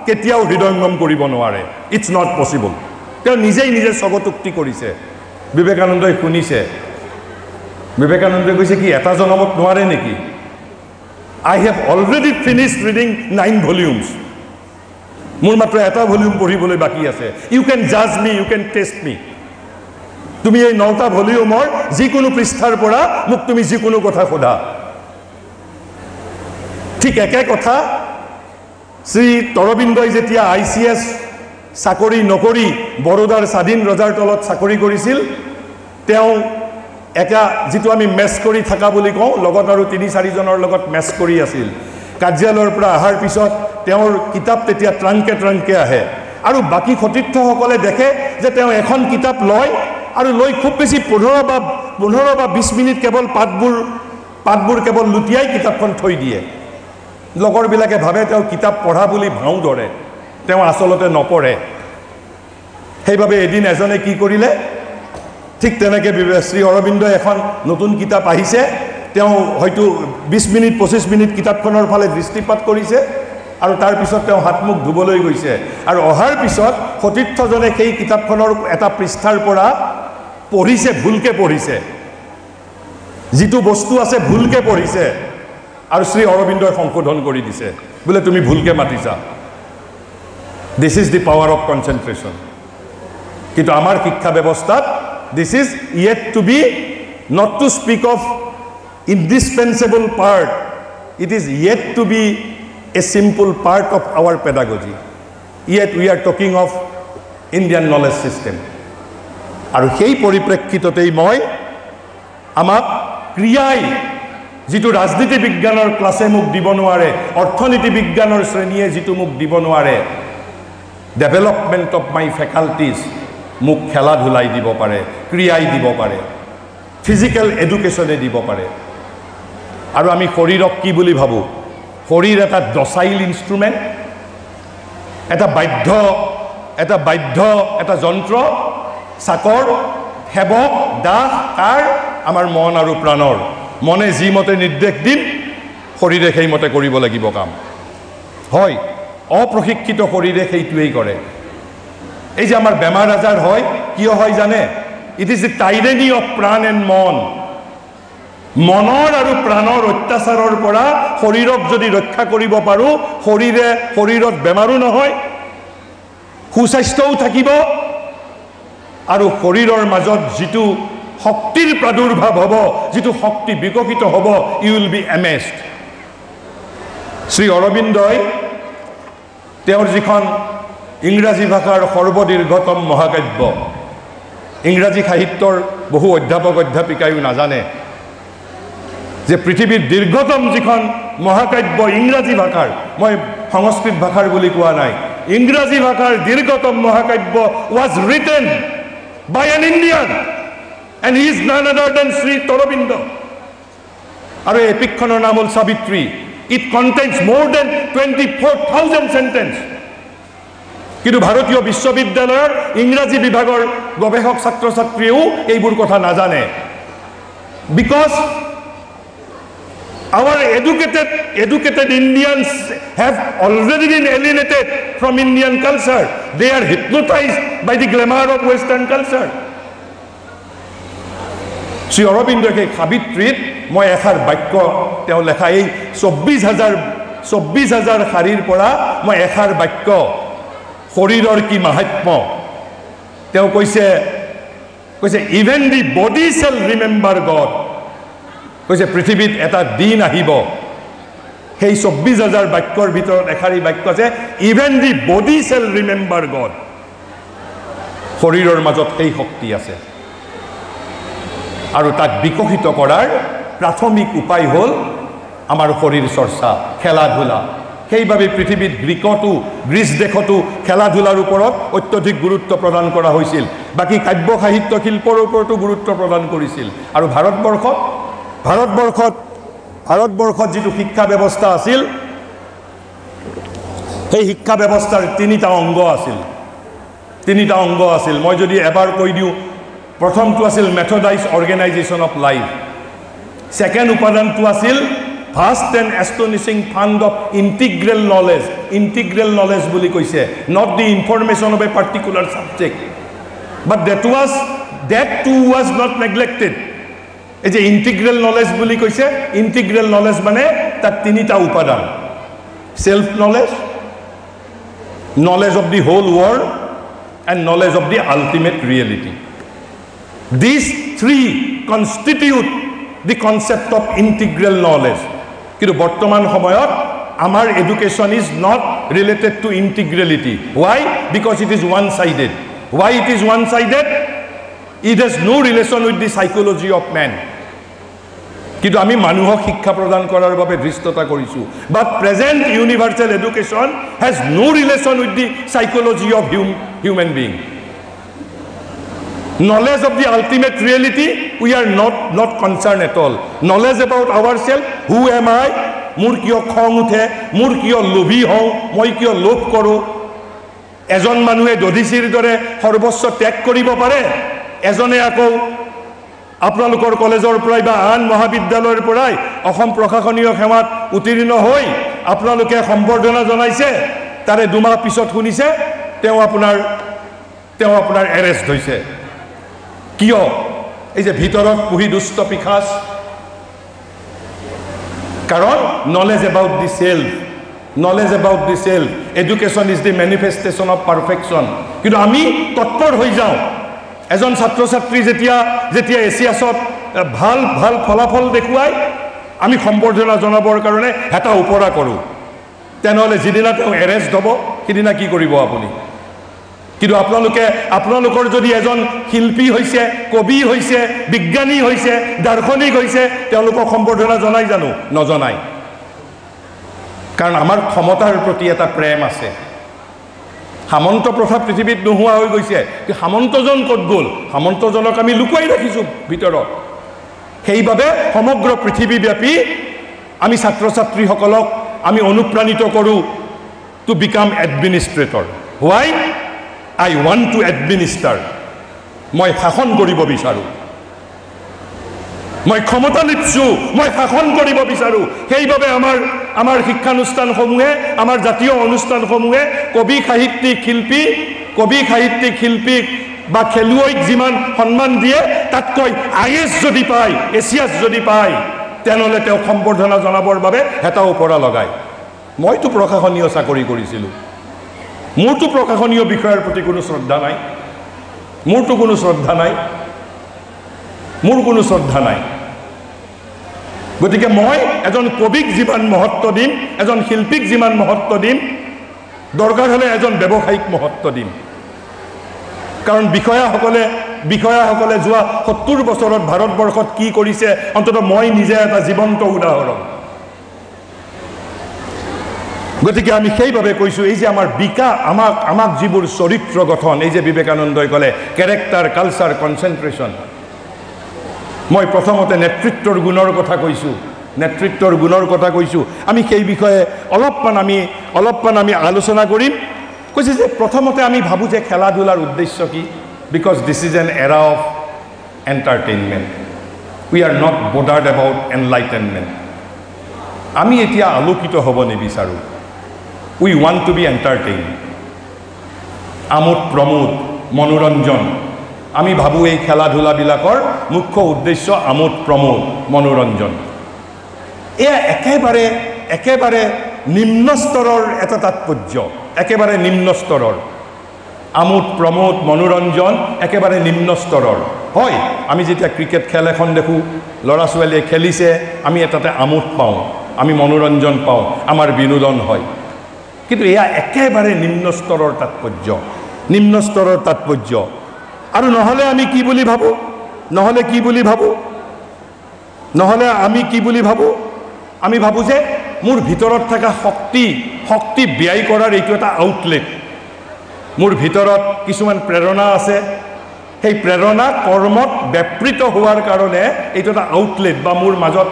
কেতিয়াও হৃদয়ঙ্গম কৰিব নোৱাৰে ইটস নট পসিবল তেওঁ নিজে চগতুক্তি কৰিছে বিবেকানন্দই শুনিছে বিবেকানন্দই কৈছে কি এটা জনমত নোৱাৰে নেকি I have already finished reading 9 volumes মোৰ মাত্ৰ এটা ভলিউম পঢ়িবলৈ বাকি আছে you can judge me you can test me তুমি এই 9টা ভলিউমৰ যিকোনো পৃষ্ঠাৰ পৰা মোক তুমি যিকোনো কথা সোধা ঠিক একে কথা শ্ৰী তৰবিন্দই যেতিয়া ICS চাকৰি নকৰি বৰোদাৰ স্বাধীন ৰজাৰ তলত চাকৰি কৰিছিল তেওঁ একা যেটো আমি মেছ কৰি থাকা বুলি কওঁ লগত আৰু 3-4 জনৰ লগত মেছ কৰি আছিল কাৰ্যালয়ৰ পৰা আহাৰ পিছত তেওঁৰ কিতাপ তেতিয়া ট্ৰাংকে আহে আৰু বাকি সতীৰ্থসকলে দেখে যে তেওঁ এখন কিতাপ লয় আৰু লৈ খুব বেছি 15 বা 20 মিনিট কেৱল পাতবোৰ কেৱল লুটিয়াই কিতাপখন থৈ দিয়ে লগৰবিলাকে ভাবে তেওঁ কিতাপ পঢ়া বুলি ভাও ধৰে তেওঁ আসলতে নপঢ়ে সেইভাবে এদিন এজনে কি কৰিলে ঠিক তেনেকে শ্ৰী অৰবিন্দ এখন নতুন কিতাপ আহিছে তেওঁ হয়তো 20 মিনিট 25 মিনিট কিতাপখনৰ ফালে দৃষ্টিপাত কৰিছে আৰু তাৰ পিছত তেওঁ হাতমুখ ধুবলৈ গৈছে আৰু অহাৰ পিছত সতীৰ্থজনে সেই কিতাপখনৰ এটা পৃষ্ঠাৰ পৰা পঢ়িছে ভুলকে পঢ়িছে যেটো বস্তু আছে ভুলকে পঢ়িছে আৰু শ্ৰী অৰবিন্দই সংশোধন কৰি দিছে বলে তুমি ভুলকে মাতিছা this is the power of concentration কিন্তু আমাৰ শিক্ষা ব্যৱস্থাত this is yet to be not to speak of indispensable part it is yet to be a simple part of our pedagogy yet we are talking of Indian knowledge system আৰু সেই পৰিপ্ৰেক্ষিততেই মই আমাক ক্ৰিয়াই যেটো ৰাজনীতি বিজ্ঞানৰ ক্লাছে মোক দিব নোৱাৰে অৰ্থনীতি বিজ্ঞানৰ শ্ৰেণীয়ে যেটো মোক দিব নোৱাৰে ডেভেলপমেন্ট অফ মাই ফেকাল্টিজ মোক খেলা ধুলাই দিব পাৰে ক্ৰিয়াই দিব পাৰে ফিজিক্যাল এডুকেশনে দিব পাৰে আৰু আমি শৰীৰক কি বুলি ভাবো শৰীৰ এটা ডচাইল ইনস্ট্ৰুমেন্ট এটা বাধ্য এটা যন্ত্ৰ চাকৰ হেবক দাহ কাৰ আমাৰ মন আৰু প্ৰাণৰ মনে যি মতে নিৰ্দেশ দিন শৰীৰে সেই মতে কৰিব লাগিব কাম হয় অপ্ৰশিক্ষিত শৰীৰে সেইটোৱেই কৰে এই যে আমাৰ বেমাৰ আজাৰ হয় কিয় হয় জানে ইট ইজ দ্য টাইৰেনি অফ প্ৰাণ এণ্ড মন মনৰ আৰু প্ৰাণৰ অত্যাচাৰৰ পৰা শৰীৰক যদি ৰক্ষা কৰিব পাৰো শৰীৰত বেমাৰো নহয় সুস্বাস্থ্যও থাকিব আৰু শৰীৰৰ মাজত যেটো শক্তিৰ প্ৰাদুৰ্ভাৱ হ'ব যেটো শক্তি বিকশিত হ'ব ইউ উইল বি এমেজড শ্ৰী অৰবিন্দই তেওঁৰ যিখন ইংৰাজী ভাষাৰ সৰ্বদীৰ্ঘতম মহাকাব্য ইংৰাজী সাহিত্যৰ বহু অধ্যাপিকায়ো নাজানে যে পৃথিৱীৰ দীৰ্ঘতম যিখন মহাকাব্য ইংৰাজী ভাষাৰ মই সংস্কৃত ভাষাৰ বুলি কোৱা নাই ইংৰাজী ভাষাৰ দীৰ্ঘতম মহাকাব্য was written by an Indian and he is none other than Sri Aurobindo আৰু এপিকখনৰ নাম হ'ল Savitri it contains more than 24,000 sentences কিন্তু ভাৰতীয় বিশ্ববিদ্যালয়ৰ ইংৰাজী বিভাগৰ গৱেষক ছাত্ৰ ছাত্ৰীও এইবোৰ কথা নাজানে because our educated Indians have already been alienated from Indian culture they are hypnotized by the glamour of western culture Shri অৰবিন্দকে সাবিত্ৰীত মই এখাৰ বাক্য তেওঁ লেখা এই 24,000 শাৰীৰ পৰা মই এখাৰ বাক্য শৰীৰৰ কি মাহাত্ম্য তেওঁ কৈছে even the body shall remember God কৈছে পৃথিৱীত এটা দিন আহিব সেই 24,000 বাক্যৰ ভিতৰত এখাৰী বাক্য আছে even the body shall remember God শৰীৰৰ মাজত এই শক্তি আছে আৰু তাক বিকশিত কৰাৰ প্ৰাথমিক উপায় হ'ল আমাৰ শৰীৰ চৰ্চা খেলা ধুলা সেইভাবে পৃথিৱীত গ্ৰীচ দেশতো খেলা ধুলাৰ ওপৰত অত্যধিক গুৰুত্ব প্ৰদান কৰা হৈছিল বাকি কাব্য সাহিত্য শিল্পৰ ওপৰতো গুৰুত্ব প্ৰদান কৰিছিল আৰু ভাৰতবৰ্ষত যেটো শিক্ষা ব্যৱস্থা আছিল সেই শিক্ষা ব্যৱস্থাৰ তিনিটা অংগ আছিল মই যদি এবাৰ কৈ দিও প্ৰথমটো আছিল মেথডাইজ অৰ্গেনাইজেশ্যন অফ লাইফ সেকেন্ড উপাদানটো আছিল vast and astonishing fund of integral knowledge বুলি কৈছে not the information of a particular subject but that too was not neglected এই যে ইন্টিগ্ৰেল নলেজ বুলি কৈছে, ইন্টিগ্ৰেল নলেজ মানে তার তিনিটা উপাদান, self knowledge, knowledge of the whole world, and knowledge of the ultimate reality. These three constitute the concept of integral knowledge. কিন্তু বর্তমান সময়ত our education is not related to integrality. Why? Because it is one-sided. Why it is one-sided? It has no relation with the psychology of man. কিন্তু আমি মানুহক শিক্ষা প্ৰদান কৰাৰ বাবে দৃষ্টতা কৰিছো, but present universal education has no relation with the psychology of human being. Knowledge of the ultimate reality, we are not concerned at all. Knowledge about ourselves, who am I? মোৰ কিয় খং উঠে, মোৰ কিয় লোভী হওঁ, মই কিয় লোভ কৰোঁ। এজন মানুহে দধিচিৰ দৰে সৰ্বস্ব ত্যাগ কৰিব পাৰে, এজনে আকৌ আপোনালোকৰ কলেজৰ পৰাই বা আন মহাবিদ্যালয়ৰ পৰাই অসম প্ৰশাসনীয় সেৱাত উত্তীৰ্ণ হৈ আপোনালোকে সম্বৰ্ধনা জনাইছে, তাৰে দুমাহ পিছত শুনিছে তেওঁ আপোনাৰ এৰেষ্ট হৈছে। কিয়? এই যে ভিতৰত পুহি দুষ্ট পিখাচ। কাৰণ knowledge about the self, knowledge about the self, education is the manifestation of perfection. কিন্তু আমি তৎপৰ হৈ যাওঁ, এজন ছাত্ৰ ছাত্ৰী যেতিয়া এছিয়াছত ভাল ভাল ফলাফল দেখুৱাই আমি সম্বৰ্ধনা জনাবৰ কাৰণে এটা উপৰা কৰোঁ, তেনেহ'লে যিদিনা তেওঁ এৰেষ্ট হ'ব সিদিনা কি কৰিব আপুনি? কিন্তু আপোনালোকৰ যদি এজন শিল্পী হৈছে, কবি হৈছে, বিজ্ঞানী হৈছে, দাৰ্শনিক হৈছে, তেওঁলোকক সম্বৰ্ধনা জনাই জানো? নজনাই। কাৰণ আমাৰ ক্ষমতাৰ প্ৰতি এটা প্ৰেম আছে। সামন্ত প্ৰথা পৃথিৱীত নোহোৱা হৈ গৈছে, কিন্তু সামন্তজন ক'ত গ'ল? সামন্তজনক আমি লুকুৱাই ৰাখিছোঁ ভিতৰত। সেইবাবে সমগ্ৰ পৃথিৱীব্যাপী আমি ছাত্ৰ ছাত্ৰীসকলক আমি অনুপ্ৰাণিত কৰোঁ to become administrator. Why? I want to administer. মই শাসন কৰিব বিচাৰোঁ, মই ক্ষমতা লিপছোঁ, মই শাসন কৰিব বিচাৰোঁ। সেইবাবে আমাৰ শিক্ষানুষ্ঠানসমূহে, আমাৰ জাতীয় অনুষ্ঠানসমূহে কবি সাহিত্যিক শিল্পীক বা খেলুৱৈক যিমান সন্মান দিয়ে তাতকৈ IAS যদি পায়, এছিয়াছ যদি পায়, তেনেহ'লে তেওঁ সম্বৰ্ধনা জনাবৰ বাবে এটা উপৰা লগায়। মইতো প্ৰশাসনীয় চাকৰি কৰিছিলোঁ, মোৰতো প্ৰশাসনীয় বিষয়ৰ প্ৰতি কোনো শ্ৰদ্ধা নাই, মোৰ কোনো শ্ৰদ্ধা নাই। গতিকে মই এজন কবিক যিমান মহত্ব দিম, এজন শিল্পীক যিমান মহত্ব দিম, দৰকাৰ হ'লে এজন ব্যৱসায়িক মহত্ব দিম। কাৰণ বিষয়াসকলে যোৱা 70 বছৰত ভাৰতবৰ্ষত কি কৰিছে, অন্ততঃ মই নিজে এটা জীৱন্ত উদাহৰণ। গতিকে আমি সেইভাবে কৈছোঁ, এই যে আমাৰ আমাক যিবোৰ চৰিত্ৰ গঠন, এই যে বিবেকানন্দই ক'লে কেৰেক্টাৰ, কালচাৰ, কনচেন্ট্ৰেশ্যন। মই প্ৰথমতে নেতৃত্বৰ গুণৰ কথা কৈছোঁ। আমি সেই বিষয়ে অলপমান আমি আলোচনা কৰিম। কৈছে যে প্ৰথমতে আমি ভাবোঁ যে খেলা ধূলাৰ উদ্দেশ্য কি? Because this is an era of entertainment. We are not bothered about enlightenment. আমি এতিয়া আলোকিত হ'ব নিবিচাৰোঁ। We want to be entertained. আমোদ প্ৰমোদ, মনোৰঞ্জন। আমি ভাবোঁ এই খেলা ধূলাবিলাকৰ মুখ্য উদ্দেশ্য আমোদ প্ৰমোদ, মনোৰঞ্জন। এয়া একেবাৰে নিম্ন স্তৰৰ এটা তাৎপৰ্য, একেবাৰে নিম্ন স্তৰৰ। আমোদ প্ৰমোদ, মনোৰঞ্জন একেবাৰে নিম্ন স্তৰৰ। হয়, আমি যেতিয়া ক্ৰিকেট খেল এখন দেখোঁ, ল'ৰা ছোৱালীয়ে খেলিছে, আমি এটাতে আমোদ পাওঁ, আমি মনোৰঞ্জন পাওঁ, আমাৰ বিনোদন হয়। কিন্তু এয়া একেবাৰে নিম্ন স্তৰৰ তাৎপৰ্য। আৰু নহ'লে আমি কি বুলি ভাবোঁ? আমি ভাবোঁ যে মোৰ ভিতৰত থকা শক্তি ব্যয় কৰাৰ এইটো এটা আউটলেট। মোৰ ভিতৰত কিছুমান প্ৰেৰণা আছে, সেই প্ৰেৰণা কৰ্মত ব্যাপৃত হোৱাৰ কাৰণে এইটো এটা আউটলেট, বা মোৰ মাজত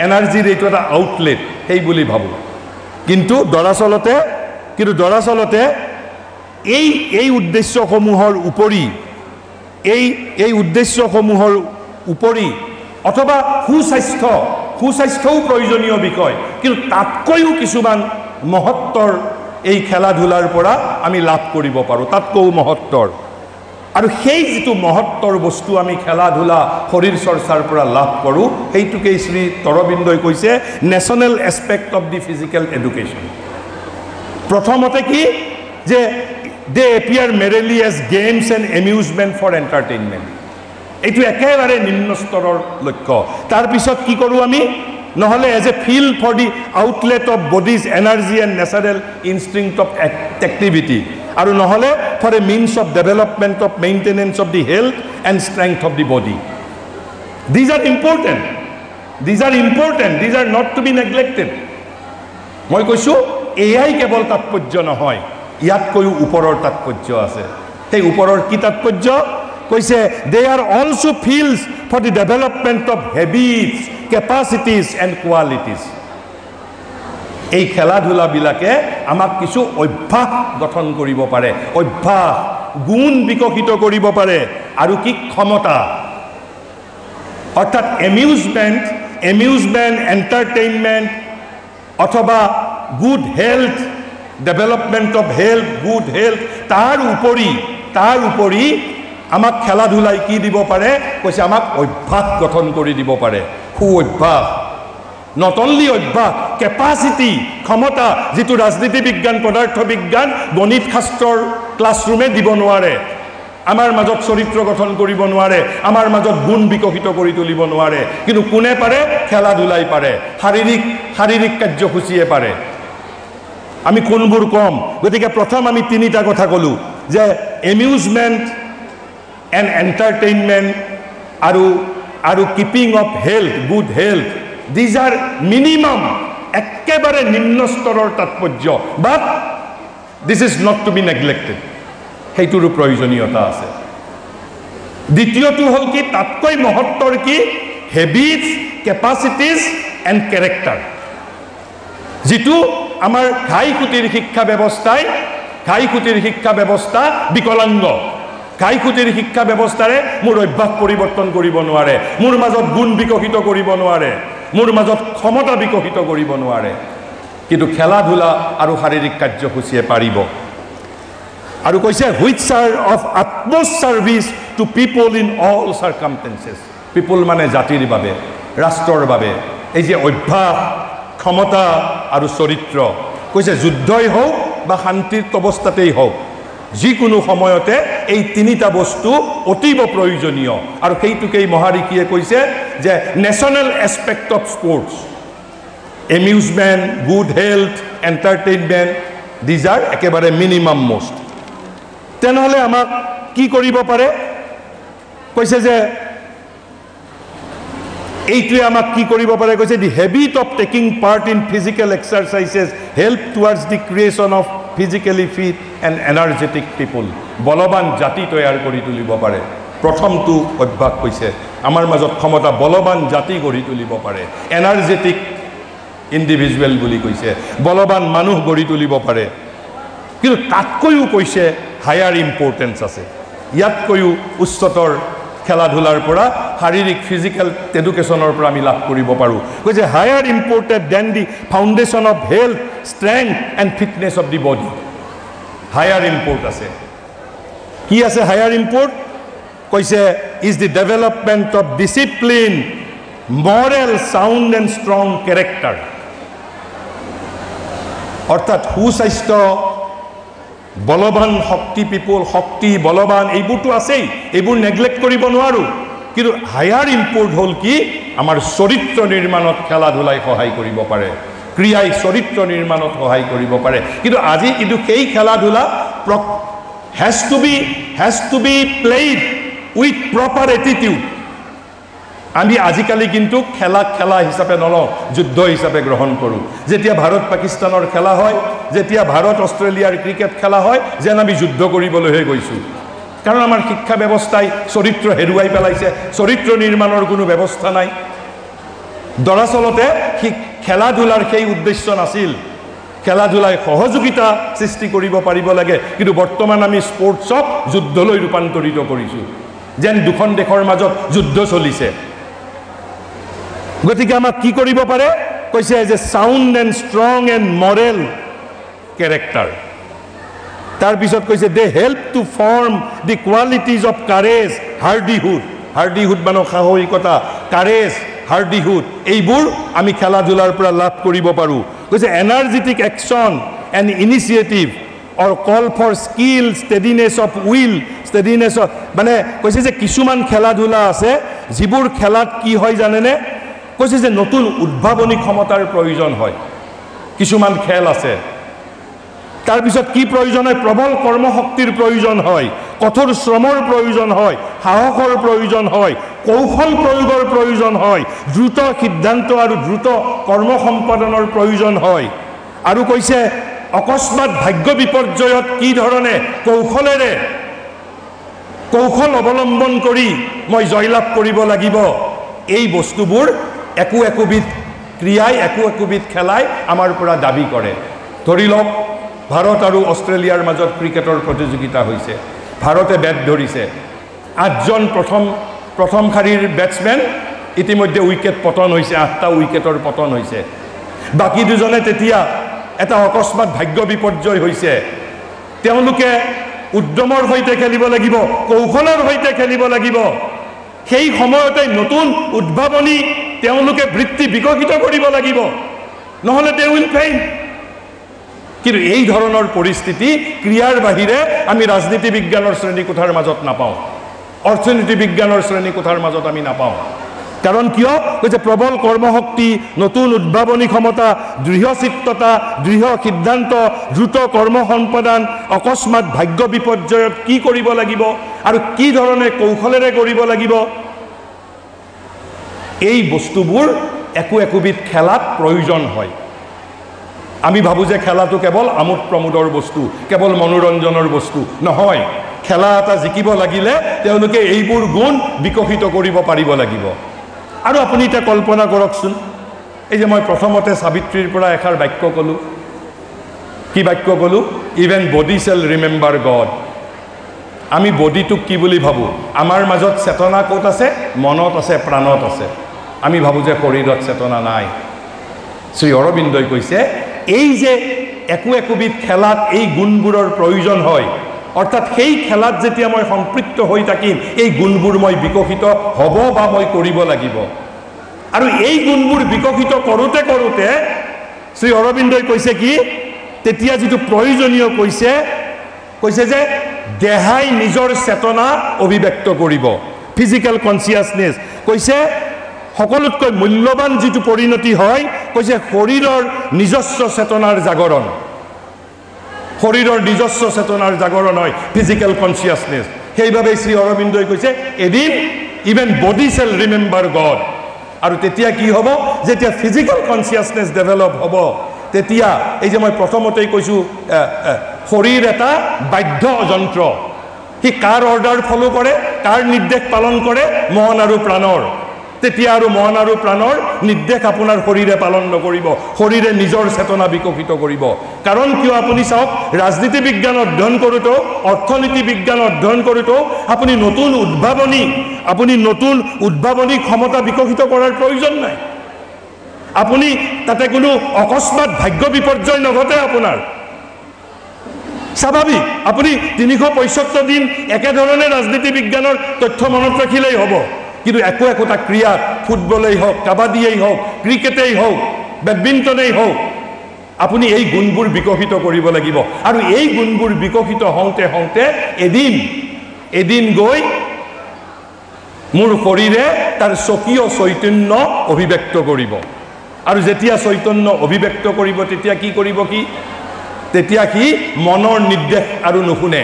এনাৰ্জিৰ এইটো এটা আউটলেট, সেই বুলি ভাবোঁ। কিন্তু দৰাচলতে এই উদ্দেশ্যসমূহৰ উপৰি অথবা সুস্বাস্থ্যও প্ৰয়োজনীয় বিষয়, কিন্তু তাতকৈও কিছুমান মহত্বৰ এই খেলা ধূলাৰ পৰা আমি লাভ কৰিব পাৰোঁ, তাতকৈও মহত্বৰ। আৰু সেই যিটো মহত্বৰ বস্তু আমি খেলা ধূলা শৰীৰ চৰ্চাৰ পৰা লাভ কৰোঁ সেইটোকে শ্ৰী তৰবিন্দই কৈছে national aspect of the physical education প্ৰথমতে কি যে they appear merely as games and amusement for entertainment এইটো একেবাৰে নিম্ন স্তৰৰ লক্ষ্য তাৰপিছত কি কৰোঁ আমি নহ'লে as a field for the outlet of body's energy and natural instinct of activity আৰু নহ'লে for a means of development of maintenance of the health and strength of the body these are important these are not to be neglected মই কৈছোঁ এয়াই কেৱল তাৎপৰ্য নহয় ইয়াতকৈও ওপৰৰ তাৎপৰ্য আছে সেই ওপৰৰ কি তাৎপৰ্য কৈছে they are also fields for the development of habits capacities and qualities এই খেলা ধূলাবিলাকে আমাক কিছু অভ্যাস গঠন কৰিব পাৰে অভ্যাস গুণ বিকশিত কৰিব পাৰে আৰু কি ক্ষমতা অৰ্থাৎ এমিউজমেণ্ট এণ্টাৰটেইনমেণ্ট অথবা good health development of health good health তাৰ উপৰি আমাক খেলা ধূলাই কি দিব পাৰে কৈছে আমাক অভ্যাস গঠন কৰি দিব পাৰে সু অভ্যাস নট অনলি অভ্যাস কেপাচিটি ক্ষমতা যিটো ৰাজনীতি বিজ্ঞান পদাৰ্থ বিজ্ঞান গণিত শাস্ত্ৰৰ ক্লাছৰুমে দিব নোৱাৰে আমাৰ মাজত চৰিত্ৰ গঠন কৰিব নোৱাৰে আমাৰ মাজত গুণ বিকশিত কৰি তুলিব নোৱাৰে কিন্তু কোনে পাৰে খেলা ধূলাই পাৰে শাৰীৰিক কাৰ্যসূচীয়ে পাৰে আমি কোনবোৰ কম গতিকে প্ৰথম আমি তিনিটা কথা ক'লোঁ যে এমিউজমেণ্ট এণ্ড এণ্টাৰটেইনমেণ্ট আৰু keeping of health good health these are minimum একেবাৰে নিম্ন স্তৰৰ তাৎপৰ্য but this is not to be neglected সেইটোৰো প্ৰয়োজনীয়তা আছে দ্বিতীয়টো হ'ল কি তাতকৈ মহত্বৰ কি হেবিটছ কেপাচিটিজ এণ্ড কেৰেক্টাৰ যিটো আমাৰ ঘাইকুটিৰ শিক্ষা ব্যৱস্থা বিকলাংগ ঘাইকুটিৰ শিক্ষা ব্যৱস্থাৰে মোৰ অভ্যাস পৰিৱৰ্তন কৰিব নোৱাৰে মোৰ মাজত গুণ বিকশিত কৰিব নোৱাৰে মোৰ মাজত ক্ষমতা বিকশিত কৰিব নোৱাৰে কিন্তু খেলা ধূলা আৰু শাৰীৰিক কাৰ্যসূচীয়ে পাৰিব আৰু কৈছে which are of utmost service to people in all circumstances people মানে জাতিৰ বাবে ৰাষ্ট্ৰৰ বাবে এই যে অভ্যাস ক্ষমতা আৰু চৰিত্ৰ কৈছে যুদ্ধই হওক বা শান্তিৰ অৱস্থাতেই হওক যিকোনো সময়তে এই তিনিটা বস্তু অতীব প্ৰয়োজনীয় আৰু সেইটোকেই মহাৰিষিয়ে কৈছে যে national aspect of sports amusement good health entertainment these are একেবাৰে মিনিমাম মষ্ট তেনেহ'লে আমাক কি কৰিব পাৰে কৈছে যে এইটোৱে আমাক কি কৰিব পাৰে কৈছে the habit of taking part in physical exercises help towards the creation of physically fit and energetic people বলৱান জাতি তৈয়াৰ কৰি তুলিব পাৰে প্ৰথমটো অভ্যাস কৈছে আমাৰ মাজত ক্ষমতা বলৱান জাতি গঢ়ি তুলিব পাৰে এনাৰ্জেটিক ইণ্ডিভিজুৱেল বুলি কৈছে বলৱান মানুহ গঢ়ি তুলিব পাৰে কিন্তু তাতকৈও কৈছে হায়াৰ ইম্পৰ্টেঞ্চ আছে ইয়াতকৈও উচ্চতৰ খেলা ধূলাৰ পৰা শাৰীৰিক ফিজিকেল এডুকেশ্যনৰ পৰা আমি লাভ কৰিব পাৰোঁ কৈছে higher imported than the foundation of health strength and fitness of the body higher import আছে কি আছে হায়াৰ ইম্পৰ্ট কৈছে is the development of discipline moral sound and strong character অৰ্থাৎ সুস্বাস্থ্য বলৱান শক্তি বলৱান এইবোৰতো আছেই এইবোৰ নেগলেক্ট কৰিব নোৱাৰোঁ কিন্তু হায়াৰ ইম্পৰ্ট হ'ল কি আমাৰ চৰিত্ৰ নিৰ্মাণত খেলা ধূলাই সহায় কৰিব পাৰে ক্ৰিয়াই চৰিত্ৰ নিৰ্মাণত সহায় কৰিব পাৰে কিন্তু আজি কিন্তু সেই খেলা ধূলা has to be played with proper attitude আমি আজিকালি কিন্তু খেলা হিচাপে নলওঁ যুদ্ধ হিচাপে গ্ৰহণ কৰোঁ যেতিয়া ভাৰত পাকিস্তানৰ খেলা হয় যেতিয়া ভাৰত অষ্ট্ৰেলিয়াৰ ক্ৰিকেট খেলা হয় যেন আমি যুদ্ধ কৰিবলৈহে গৈছোঁ কাৰণ আমাৰ শিক্ষা ব্যৱস্থাই চৰিত্ৰ হেৰুৱাই পেলাইছে চৰিত্ৰ নিৰ্মাণৰ কোনো ব্যৱস্থা নাই দৰাচলতে খেলা ধূলাৰ সেই উদ্দেশ্য নাছিল খেলা ধূলাই সহযোগিতা সৃষ্টি কৰিব পাৰিব লাগে কিন্তু বৰ্তমান আমি স্পৰ্টছক যুদ্ধলৈ ৰূপান্তৰিত কৰিছোঁ যেন দুখন দেশৰ মাজত যুদ্ধ চলিছে গতিকে আমাক কি কৰিব পাৰে কৈছে যে sound and strong and moral character তাৰপিছত কৈছে they help to form the qualities of courage hardihood hardihood মানে সাহসিকতা কাৰেজ হাৰ্ডিহুড এইবোৰ আমি খেলা ধূলাৰ পৰা লাভ কৰিব পাৰোঁ কৈছে energetic action and initiative or call for skill steadiness of will steadiness of মানে কৈছে যে কিছুমান খেলা ধূলা আছে যিবোৰ খেলাত কি হয় জানেনে কৈছে যে নতুন উদ্ভাৱনী ক্ষমতাৰ প্ৰয়োজন হয় কিছুমান খেল আছে তাৰপিছত কি প্ৰয়োজন হয় প্ৰবল কৰ্মশক্তিৰ প্ৰয়োজন হয় কঠোৰ শ্ৰমৰ প্ৰয়োজন হয় সাহসৰ প্ৰয়োজন হয় কৌশল প্ৰয়োগৰ প্ৰয়োজন হয় দ্ৰুত সিদ্ধান্ত আৰু দ্ৰুত কৰ্ম সম্পাদনৰ প্ৰয়োজন হয় আৰু কৈছে অকস্মাত ভাগ্য বিপৰ্যয়ত কি ধৰণে কৌশল অৱলম্বন কৰি মই জয়লাভ কৰিব লাগিব এই বস্তুবোৰ একোবিধ ক্ৰিয়াই একোবিধ খেলাই আমাৰ পৰা দাবী কৰে ধৰি লওক ভাৰত আৰু অষ্ট্ৰেলিয়াৰ মাজত ক্ৰিকেটৰ প্ৰতিযোগিতা হৈছে ভাৰতে বেট ধৰিছে 8জন প্ৰথম শাৰীৰ বেটছমেন ইতিমধ্যে উইকেট পতন হৈছে 8টা উইকেটৰ পতন হৈছে বাকী দুজনে তেতিয়া এটা অকস্মাত ভাগ্য বিপৰ্যয় হৈছে তেওঁলোকে উদ্যমৰ সৈতে খেলিব লাগিব কৌশলৰ সৈতে খেলিব লাগিব সেই সময়তে নতুন উদ্ভাৱনী তেওঁলোকে বৃত্তি বিকশিত কৰিব লাগিব নহলে দে উইল ফেইল কিন্তু এই ধৰণৰ পৰিস্থিতি ক্ৰিয়াৰ বাহিৰে আমি ৰাজনীতি বিজ্ঞানৰ শ্ৰেণীকোঠাৰ মাজত নাপাওঁ অৰ্থনীতি বিজ্ঞানৰ শ্ৰেণীকোঠাৰ মাজত আমি নাপাওঁ কাৰণ কিয় কৈছে প্ৰবল কৰ্মশক্তি নতুন উদ্ভাৱনী ক্ষমতা দৃঢ়চিত্ততা দৃঢ় সিদ্ধান্ত দ্ৰুত কৰ্ম সম্পাদন অকস্মাত ভাগ্য বিপৰ্যয়ত কি কৰিব লাগিব আৰু কি ধৰণে কৌশলেৰে কৰিব লাগিব এই বস্তুবোৰ একোবিধ খেলাত প্ৰয়োজন হয় আমি ভাবো যে খেলাটো কেৱল আমোদ প্ৰমোদৰ বস্তু কেৱল মনোৰঞ্জনৰ বস্তু নহয় খেলা এটা জিকিব লাগিলে তেওঁলোকে এইবোৰ গুণ বিকশিত কৰিব পাৰিব লাগিব আৰু আপুনি এটা কল্পনা কৰকচোন এই যে মই প্ৰথমতে সাবিত্ৰীৰ পৰা এষাৰ বাক্য ক'লো কি বাক্য ক'লো even body shall remember God আমি বডিটোক কি বুলি ভাবো আমাৰ মাজত চেতনা ক'ত আছে মনত আছে প্ৰাণত আছে আমি ভাবো যে শৰীৰত চেতনা নাই শ্ৰী অৰবিন্দই কৈছে এই যে একোবিধ খেলাত এই গুণবোৰৰ প্ৰয়োজন হয় অৰ্থাৎ সেই খেলাত যেতিয়া মই সম্পৃক্ত হৈ থাকিম এই গুণবোৰ মই বিকশিত হ'ব বা মই কৰিব লাগিব আৰু এই গুণবোৰ বিকশিত কৰোঁতে শ্ৰী অৰবিন্দই কৈছে কি তেতিয়া যিটো প্ৰয়োজনীয় কৈছে যে দেহাই নিজৰ চেতনা অভিব্যক্ত কৰিব ফিজিকেল কনচিয়াছনেছ কৈছে সকলোতকৈ মূল্যৱান যিটো পৰিণতি হয় কৈছে শৰীৰৰ নিজস্ব চেতনাৰ জাগৰণ শৰীৰৰ নিজস্ব চেতনাৰ জাগৰণ হয় ফিজিকেল কনচিয়াছনেছ সেইভাবে শ্ৰী অৰবিন্দই কৈছে এদিন even body shall remember God আৰু তেতিয়া কি হ'ব যেতিয়া ফিজিকেল কনচিয়াছনেছ ডেভেলপ হ'ব তেতিয়া এই যে মই প্ৰথমতেই কৈছোঁ শৰীৰ এটা বাধ্য যন্ত্ৰ সি কাৰ অৰ্ডাৰ ফলো কৰে কাৰ নিৰ্দেশ পালন কৰে মন আৰু প্ৰাণৰ তেতিয়া আৰু মন আৰু প্ৰাণৰ নিৰ্দেশ আপোনাৰ শৰীৰে পালন নকৰিব শৰীৰে নিজৰ চেতনা বিকশিত কৰিব কাৰণ কিয় আপুনি চাওক ৰাজনীতি বিজ্ঞান অধ্যয়ন কৰোঁতেও অৰ্থনীতি বিজ্ঞান অধ্যয়ন কৰোঁতেও আপুনি নতুন উদ্ভাৱনী ক্ষমতা বিকশিত কৰাৰ প্ৰয়োজন নাই আপুনি তাতে কোনো অকস্মাত ভাগ্য বিপৰ্যয় নঘটে আপোনাৰ স্বাভাৱিক আপুনি 365 দিন একেধৰণে ৰাজনীতি বিজ্ঞানৰ তথ্য মনত ৰাখিলেই হ'ব কিন্তু একোটা ক্ৰিয়াত ফুটবলেই হওক কাবাডীয়েই হওক ক্ৰিকেটেই হওক বেডমিণ্টনেই হওক আপুনি এই গুণবোৰ বিকশিত কৰিব লাগিব আৰু এই গুণবোৰ বিকশিত হওঁতে এদিন গৈ মোৰ শৰীৰে তাৰ স্বকীয় চৈতন্য অভিব্যক্ত কৰিব আৰু যেতিয়া চৈতন্য অভিব্যক্ত কৰিব তেতিয়া কি কৰিব তেতিয়া কি মনৰ নিৰ্দেশ আৰু নুশুনে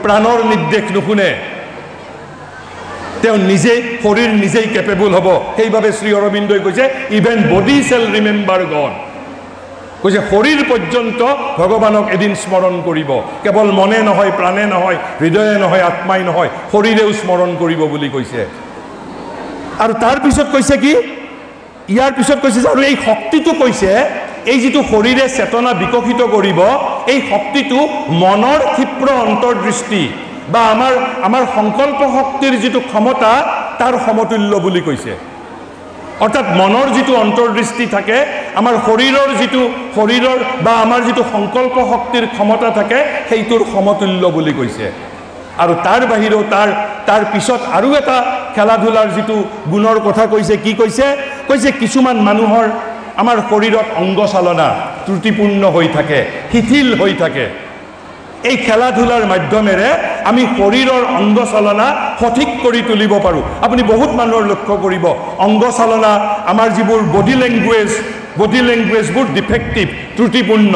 প্ৰাণৰ নিৰ্দেশ নুশুনে তেওঁ শৰীৰ নিজেই কেপেবল হ'ব সেইভাবে শ্ৰী অৰবিন্দই কৈছে even body shall remember God কৈছে শৰীৰ পৰ্যন্ত ভগৱানক এদিন স্মৰণ কৰিব কেৱল মনে নহয় প্ৰাণে নহয় হৃদয়ে নহয় আত্মাই নহয় শৰীৰেও স্মৰণ কৰিব বুলি কৈছে আৰু তাৰ পিছত কৈছে কি ইয়াৰ পিছত কৈছে আৰু এই শক্তিটো কৈছে এই যিটো শৰীৰে চেতনা বিকশিত কৰিব এই শক্তিটো মনৰ ক্ষিপ্ৰ অন্তৰ্দৃষ্টি বা আমাৰ সংকল্প শক্তিৰ যিটো ক্ষমতা তাৰ সমতুল্য বুলি কৈছে অৰ্থাৎ মনৰ যিটো অন্তৰ্দৃষ্টি থাকে আমাৰ শৰীৰৰ বা আমাৰ যিটো সংকল্প শক্তিৰ ক্ষমতা থাকে সেইটোৰ সমতুল্য বুলি কৈছে। আৰু তাৰ বাহিৰেও তাৰ পিছত আৰু এটা খেলা ধূলাৰ যিটো গুণৰ কথা কৈছে, কি কৈছে? কৈছে কিছুমান মানুহৰ আমাৰ শৰীৰত অংগ চালনা ত্ৰুটিপূৰ্ণ হৈ থাকে, শিথিল হৈ থাকে। এই খেলা ধূলাৰ মাধ্যমেৰে আমি শৰীৰৰ অংগ চালনা সঠিক কৰি তুলিব পাৰোঁ। আপুনি বহুত মানুহৰ লক্ষ্য কৰিব, অংগ চালনা আমাৰ যিবোৰ বডি লেংগুৱেজবোৰ ডিফেক্টিভ, ত্ৰুটিপূৰ্ণ।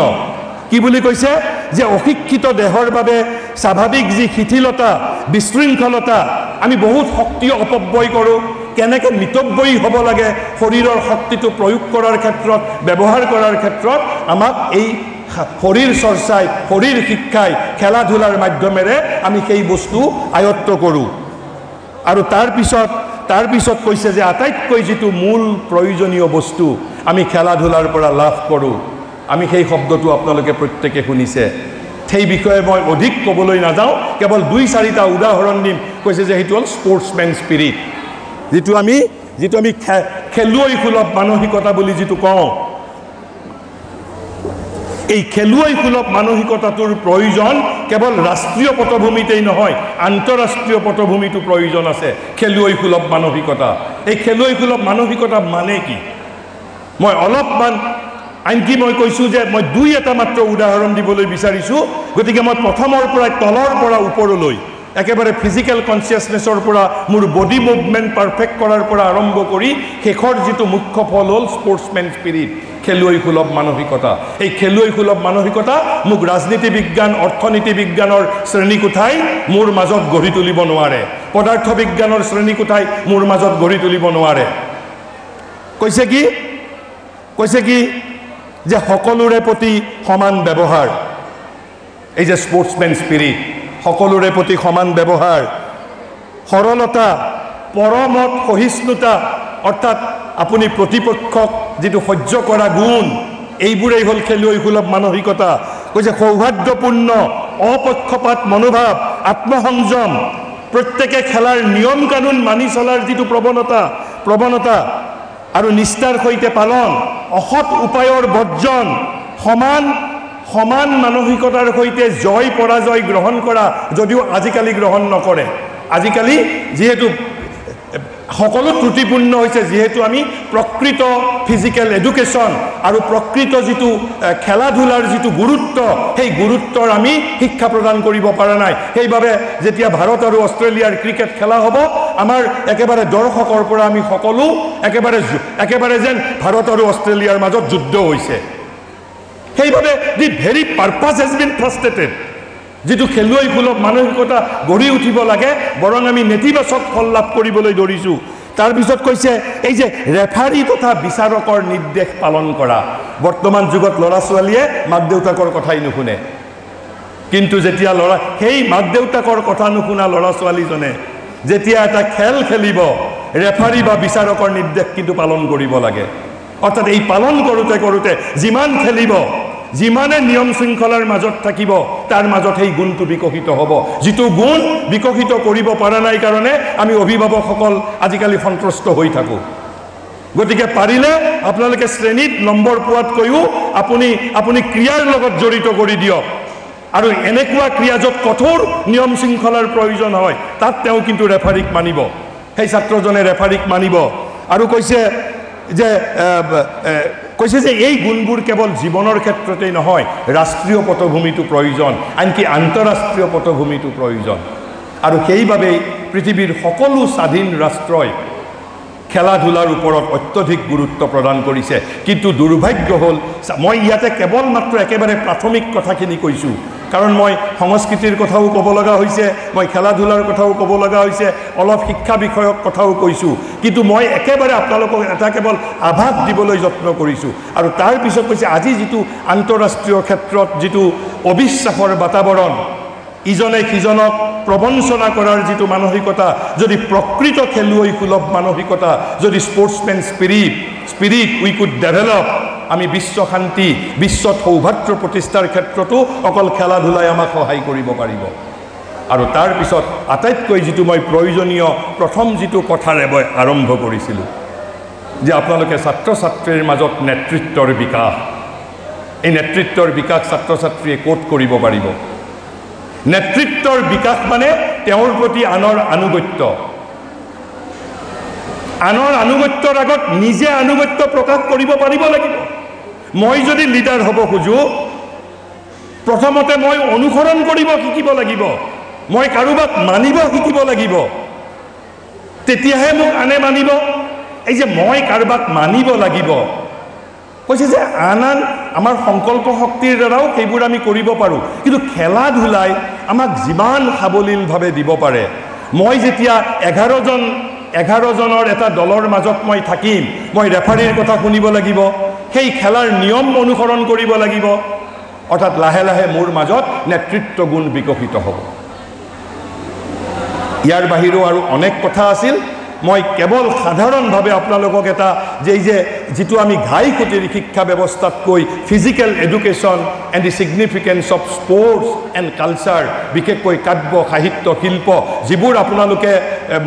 কি বুলি কৈছে? যে অশিক্ষিত দেহৰ বাবে স্বাভাৱিক যি শিথিলতা, বিশৃংখলতা, আমি বহুত শক্তি অপব্যয় কৰোঁ। কেনেকৈ মিতব্যয়ী হ'ব লাগে শৰীৰৰ শক্তিটো প্ৰয়োগ কৰাৰ ক্ষেত্ৰত, ব্যৱহাৰ কৰাৰ ক্ষেত্ৰত, আমাক এই শৰীৰ চৰ্চাই, শৰীৰ শিক্ষাই, খেলা ধূলাৰ মাধ্যমেৰে আমি সেই বস্তু আয়ত্ত কৰোঁ। আৰু তাৰ পিছত কৈছে যে আটাইতকৈ যিটো মূল প্ৰয়োজনীয় বস্তু আমি খেলা ধূলাৰ পৰা লাভ কৰোঁ, আমি সেই শব্দটো আপোনালোকে প্ৰত্যেকে শুনিছে। সেই বিষয়ে মই অধিক ক'বলৈ নাযাওঁ, কেৱল 2-4টা উদাহৰণ দিম। কৈছে যে সেইটো হ'ল স্পৰ্টছমেন স্পিৰিট, যিটো আমি খেলুৱৈ সুলভ মানসিকতা বুলি যিটো কওঁ। এই খেলুৱৈ সুলভ মানসিকতাটোৰ প্ৰয়োজন কেৱল ৰাষ্ট্ৰীয় পটভূমিতেই নহয়, আন্তঃৰাষ্ট্ৰীয় পটভূমিতো প্ৰয়োজন আছে খেলুৱৈ সুলভ মানসিকতা। এই খেলুৱৈ সুলভ মানসিকতা মানে কি? মই অলপমান আনকি মই কৈছোঁ যে মই 2-এটা মাত্ৰ উদাহৰণ দিবলৈ বিচাৰিছোঁ। গতিকে মই প্ৰথমৰ পৰা তলৰ পৰা ওপৰলৈ একেবাৰে ফিজিকেল কনচিয়াছনেছৰ পৰা মোৰ বডি মুভমেণ্ট পাৰফেক্ট কৰাৰ পৰা আৰম্ভ কৰি শেষৰ যিটো মুখ্য ফল হ'ল স্পৰ্টছমেন স্পিৰিট, খেলুৱৈ সুলভ মানসিকতা। এই খেলুৱৈ সুলভ মানসিকতা মোক ৰাজনীতি বিজ্ঞান, অৰ্থনীতি বিজ্ঞানৰ শ্ৰেণীকোঠাই মোৰ মাজত গঢ়ি তুলিব নোৱাৰে, পদাৰ্থ বিজ্ঞানৰ শ্ৰেণীকোঠাই মোৰ মাজত গঢ়ি তুলিব নোৱাৰে। কৈছে কি যে সকলোৰে প্ৰতি সমান ব্যৱহাৰ, এই যে স্পৰ্টছমেন স্পিৰিট, সকলোৰে প্ৰতি সমান ব্যৱহাৰ, সৰলতা, পৰমত সহিষ্ণুতা, অৰ্থাৎ আপুনি প্ৰতিপক্ষক যিটো সহ্য কৰা গুণ, এইবোৰেই হ'ল খেলুৱৈ সুলভ মানসিকতা। কৈছে সৌহাৰ্দ্যপূৰ্ণ অপক্ষপাত মনোভাৱ, আত্মসংযম, প্ৰত্যেকে খেলাৰ নিয়ম কানুন মানি চলাৰ যিটো প্ৰৱণতা আৰু নিষ্ঠাৰ সৈতে পালন, অসৎ উপায়ৰ বৰ্জন, সমান মানসিকতাৰ সৈতে জয় পৰাজয় গ্ৰহণ কৰা, যদিও আজিকালি গ্ৰহণ নকৰে। আজিকালি যিহেতু সকলো ত্ৰুটিপূৰ্ণ হৈছে, যিহেতু আমি প্ৰকৃত ফিজিকেল এডুকেশ্যন আৰু প্ৰকৃত যিটো খেলা ধূলাৰ যিটো গুৰুত্ব, সেই গুৰুত্বৰ আমি শিক্ষা প্ৰদান কৰিব পৰা নাই। সেইবাবে যেতিয়া ভাৰত আৰু অষ্ট্ৰেলিয়াৰ ক্ৰিকেট খেলা হ'ব, আমাৰ একেবাৰে দৰ্শকৰ পৰা আমি সকলো একেবাৰে যেন ভাৰত আৰু অষ্ট্ৰেলিয়াৰ মাজত যুদ্ধ হৈছে। সেইবাবে the very purpose has been frustrated. যিটো খেলুৱৈ সুলভ মানসিকতা গঢ়ি উঠিব লাগে, বৰং আমি নেতিবাচক ফল লাভ কৰিবলৈ ধৰিছোঁ। তাৰপিছত কৈছে এই যে ৰেফাৰী তথা বিচাৰকৰ নিৰ্দেশ পালন কৰা। বৰ্তমান যুগত ল'ৰা ছোৱালীয়ে মাক দেউতাকৰ কথাই নুশুনে, কিন্তু যেতিয়া সেই মাক দেউতাকৰ কথা নুশুনা ল'ৰা ছোৱালীজনে যেতিয়া এটা খেল খেলিব, ৰেফাৰী বা বিচাৰকৰ নিৰ্দেশ কিন্তু পালন কৰিব লাগে। অৰ্থাৎ এই পালন কৰোঁতে যিমান খেলিব, যিমানে নিয়ম শৃংখলাৰ মাজত থাকিব, তাৰ মাজত সেই গুণটো বিকশিত হ'ব। যিটো গুণ বিকশিত কৰিব পৰা নাই কাৰণে আমি অভিভাৱকসকল আজিকালি সন্তুষ্ট হৈ থাকোঁ। গতিকে পাৰিলে আপোনালোকে শ্ৰেণীত নম্বৰ পোৱাতকৈও আপুনি ক্ৰীড়াৰ লগত জড়িত কৰি দিয়ক। আৰু এনেকুৱা ক্ৰীড়া য'ত কঠোৰ নিয়ম শৃংখলাৰ প্ৰয়োজন হয়, তাত তেওঁ কিন্তু ৰেফাৰীক মানিব, সেই ছাত্ৰজনে ৰেফাৰীক মানিব। আৰু কৈছে যে এই গুণবোৰ কেৱল জীৱনৰ ক্ষেত্ৰতেই নহয়, ৰাষ্ট্ৰীয় পটভূমিতো প্ৰয়োজন, আনকি আন্তঃৰাষ্ট্ৰীয় পটভূমিতো প্ৰয়োজন। আৰু সেইবাবেই পৃথিৱীৰ সকলো স্বাধীন ৰাষ্ট্ৰই খেলা ধূলাৰ ওপৰত অত্যধিক গুৰুত্ব প্ৰদান কৰিছে। কিন্তু দুৰ্ভাগ্য হ'ল, মই ইয়াতে কেৱল মাত্ৰ একেবাৰে প্ৰাথমিক কথাখিনি কৈছোঁ, কাৰণ মই সংস্কৃতিৰ কথাও ক'ব লগা হৈছে, মই খেলা ধূলাৰ কথাও ক'ব লগা হৈছে, অলপ শিক্ষা বিষয়ক কথাও কৈছোঁ। কিন্তু মই একেবাৰে আপোনালোকক এটা কেৱল আভাস দিবলৈ যত্ন কৰিছোঁ। আৰু তাৰপিছত কৈছে আজি যিটো আন্তঃৰাষ্ট্ৰীয় ক্ষেত্ৰত যিটো অবিশ্বাসৰ বাতাবৰণ, ইজনে সিজনক প্ৰবঞ্চনা কৰাৰ যিটো মানসিকতা, যদি প্ৰকৃত খেলুৱৈ সুলভ মানসিকতা, যদি sportsmen spirit we could develop, আমি বিশ্ব শান্তি, বিশ্বত সৌভাতৃ প্ৰতিষ্ঠাৰ ক্ষেত্ৰতো অকল খেলা ধূলাই আমাক সহায় কৰিব পাৰিব। আৰু তাৰপিছত আটাইতকৈ যিটো মই প্ৰয়োজনীয় প্ৰথম যিটো কথাৰে মই আৰম্ভ কৰিছিলোঁ, যে আপোনালোকে ছাত্ৰ ছাত্ৰীৰ মাজত নেতৃত্বৰ বিকাশ, এই নেতৃত্বৰ বিকাশ ছাত্ৰ ছাত্ৰীয়ে ক'ত কৰিব পাৰিব? নেতৃত্বৰ বিকাশ মানে তেওঁৰ প্ৰতি আনৰ আনুগত্য, আনৰ আনুগত্যৰ আগত নিজে আনুগত্য প্ৰকাশ কৰিব পাৰিব লাগিব। মই যদি লিডাৰ হ'ব খোজো, প্ৰথমতে মই অনুসৰণ কৰিব শিকিব লাগিব, মই কাৰোবাক মানিব শিকিব লাগিব, তেতিয়াহে মোক আনে মানিব। এই যে মই কাৰোবাক মানিব লাগিব কৈছে যে আন আমাৰ সংকল্প শক্তিৰ দ্বাৰাও সেইবোৰ আমি কৰিব পাৰোঁ, কিন্তু খেলা ধূলাই আমাক যিমান সাৱলীলভাৱে দিব পাৰে, মই যেতিয়া 11জনৰ এটা দলৰ মাজত মই থাকিম, মই ৰেফাৰীৰ কথা শুনিব লাগিব, সেই খেলাৰ নিয়ম অনুসৰণ কৰিব লাগিব, অৰ্থাৎ লাহে লাহে মোৰ মাজত নেতৃত্ব গুণ বিকশিত হ'ব। ইয়াৰ বাহিৰেও আৰু অনেক কথা আছিল। মই কেৱল সাধাৰণভাৱে আপোনালোকক এটা যিটো আমি ঘাই খুঁটিৰ শিক্ষা ব্যৱস্থাতকৈ physical education and the significance of sports and culture, বিশেষকৈ কাব্য সাহিত্য শিল্প যিবোৰ আপোনালোকে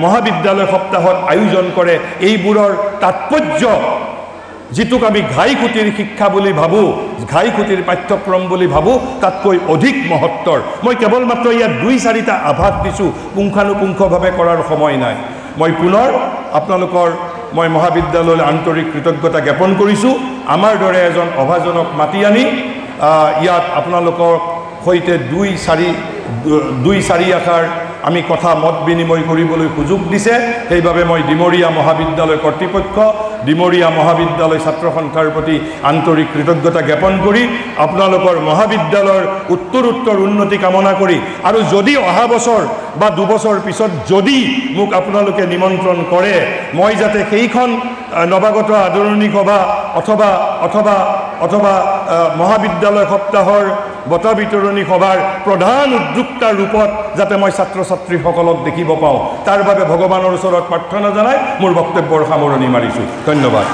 মহাবিদ্যালয় সপ্তাহত আয়োজন কৰে, এইবোৰৰ তাৎপৰ্য যিটোক আমি ঘাই খুঁটিৰ শিক্ষা বুলি ভাবোঁ, ঘাই খুঁটিৰ পাঠ্যক্ৰম বুলি ভাবোঁ, তাতকৈ অধিক মহত্বৰ। মই কেৱল মাত্ৰ ইয়াত 2-4টা আভাস দিছোঁ, পুংখানুপুংখভাৱে কৰাৰ সময় নাই। মই পুনৰ আপোনালোকৰ মহাবিদ্যালয়লৈ আন্তৰিক কৃতজ্ঞতা জ্ঞাপন কৰিছোঁ। আমাৰ দৰে এজন অভাজনক মাতি আনি ইয়াত আপোনালোকৰ সৈতে 2-4 আষাৰ আমি কথা মত বিনিময় কৰিবলৈ সুযোগ দিছে, সেইবাবে মই ডিমৰীয়া মহাবিদ্যালয় কৰ্তৃপক্ষ, ডিমৰীয়া মহাবিদ্যালয় ছাত্ৰ সন্থাৰ প্ৰতি আন্তৰিক কৃতজ্ঞতা জ্ঞাপন কৰি আপোনালোকৰ মহাবিদ্যালয়ৰ উত্তৰোত্তৰ উন্নতি কামনা কৰি, আৰু যদি অহা বছৰ বা 2 বছৰ পিছত যদি মোক আপোনালোকে নিমন্ত্ৰণ কৰে, মই যাতে সেইখন নৱাগত আদৰণি সভা অথবা মহাবিদ্যালয় সপ্তাহৰ বঁটা বিতৰণী সভাৰ প্ৰধান উদ্যোক্তাৰ ৰূপত যাতে মই ছাত্ৰ ছাত্ৰীসকলক দেখিব পাওঁ, তাৰ বাবে ভগৱানৰ ওচৰত প্ৰাৰ্থনা জনাই মোৰ বক্তব্যৰ সামৰণি মাৰিছোঁ। ধন্যবাদ।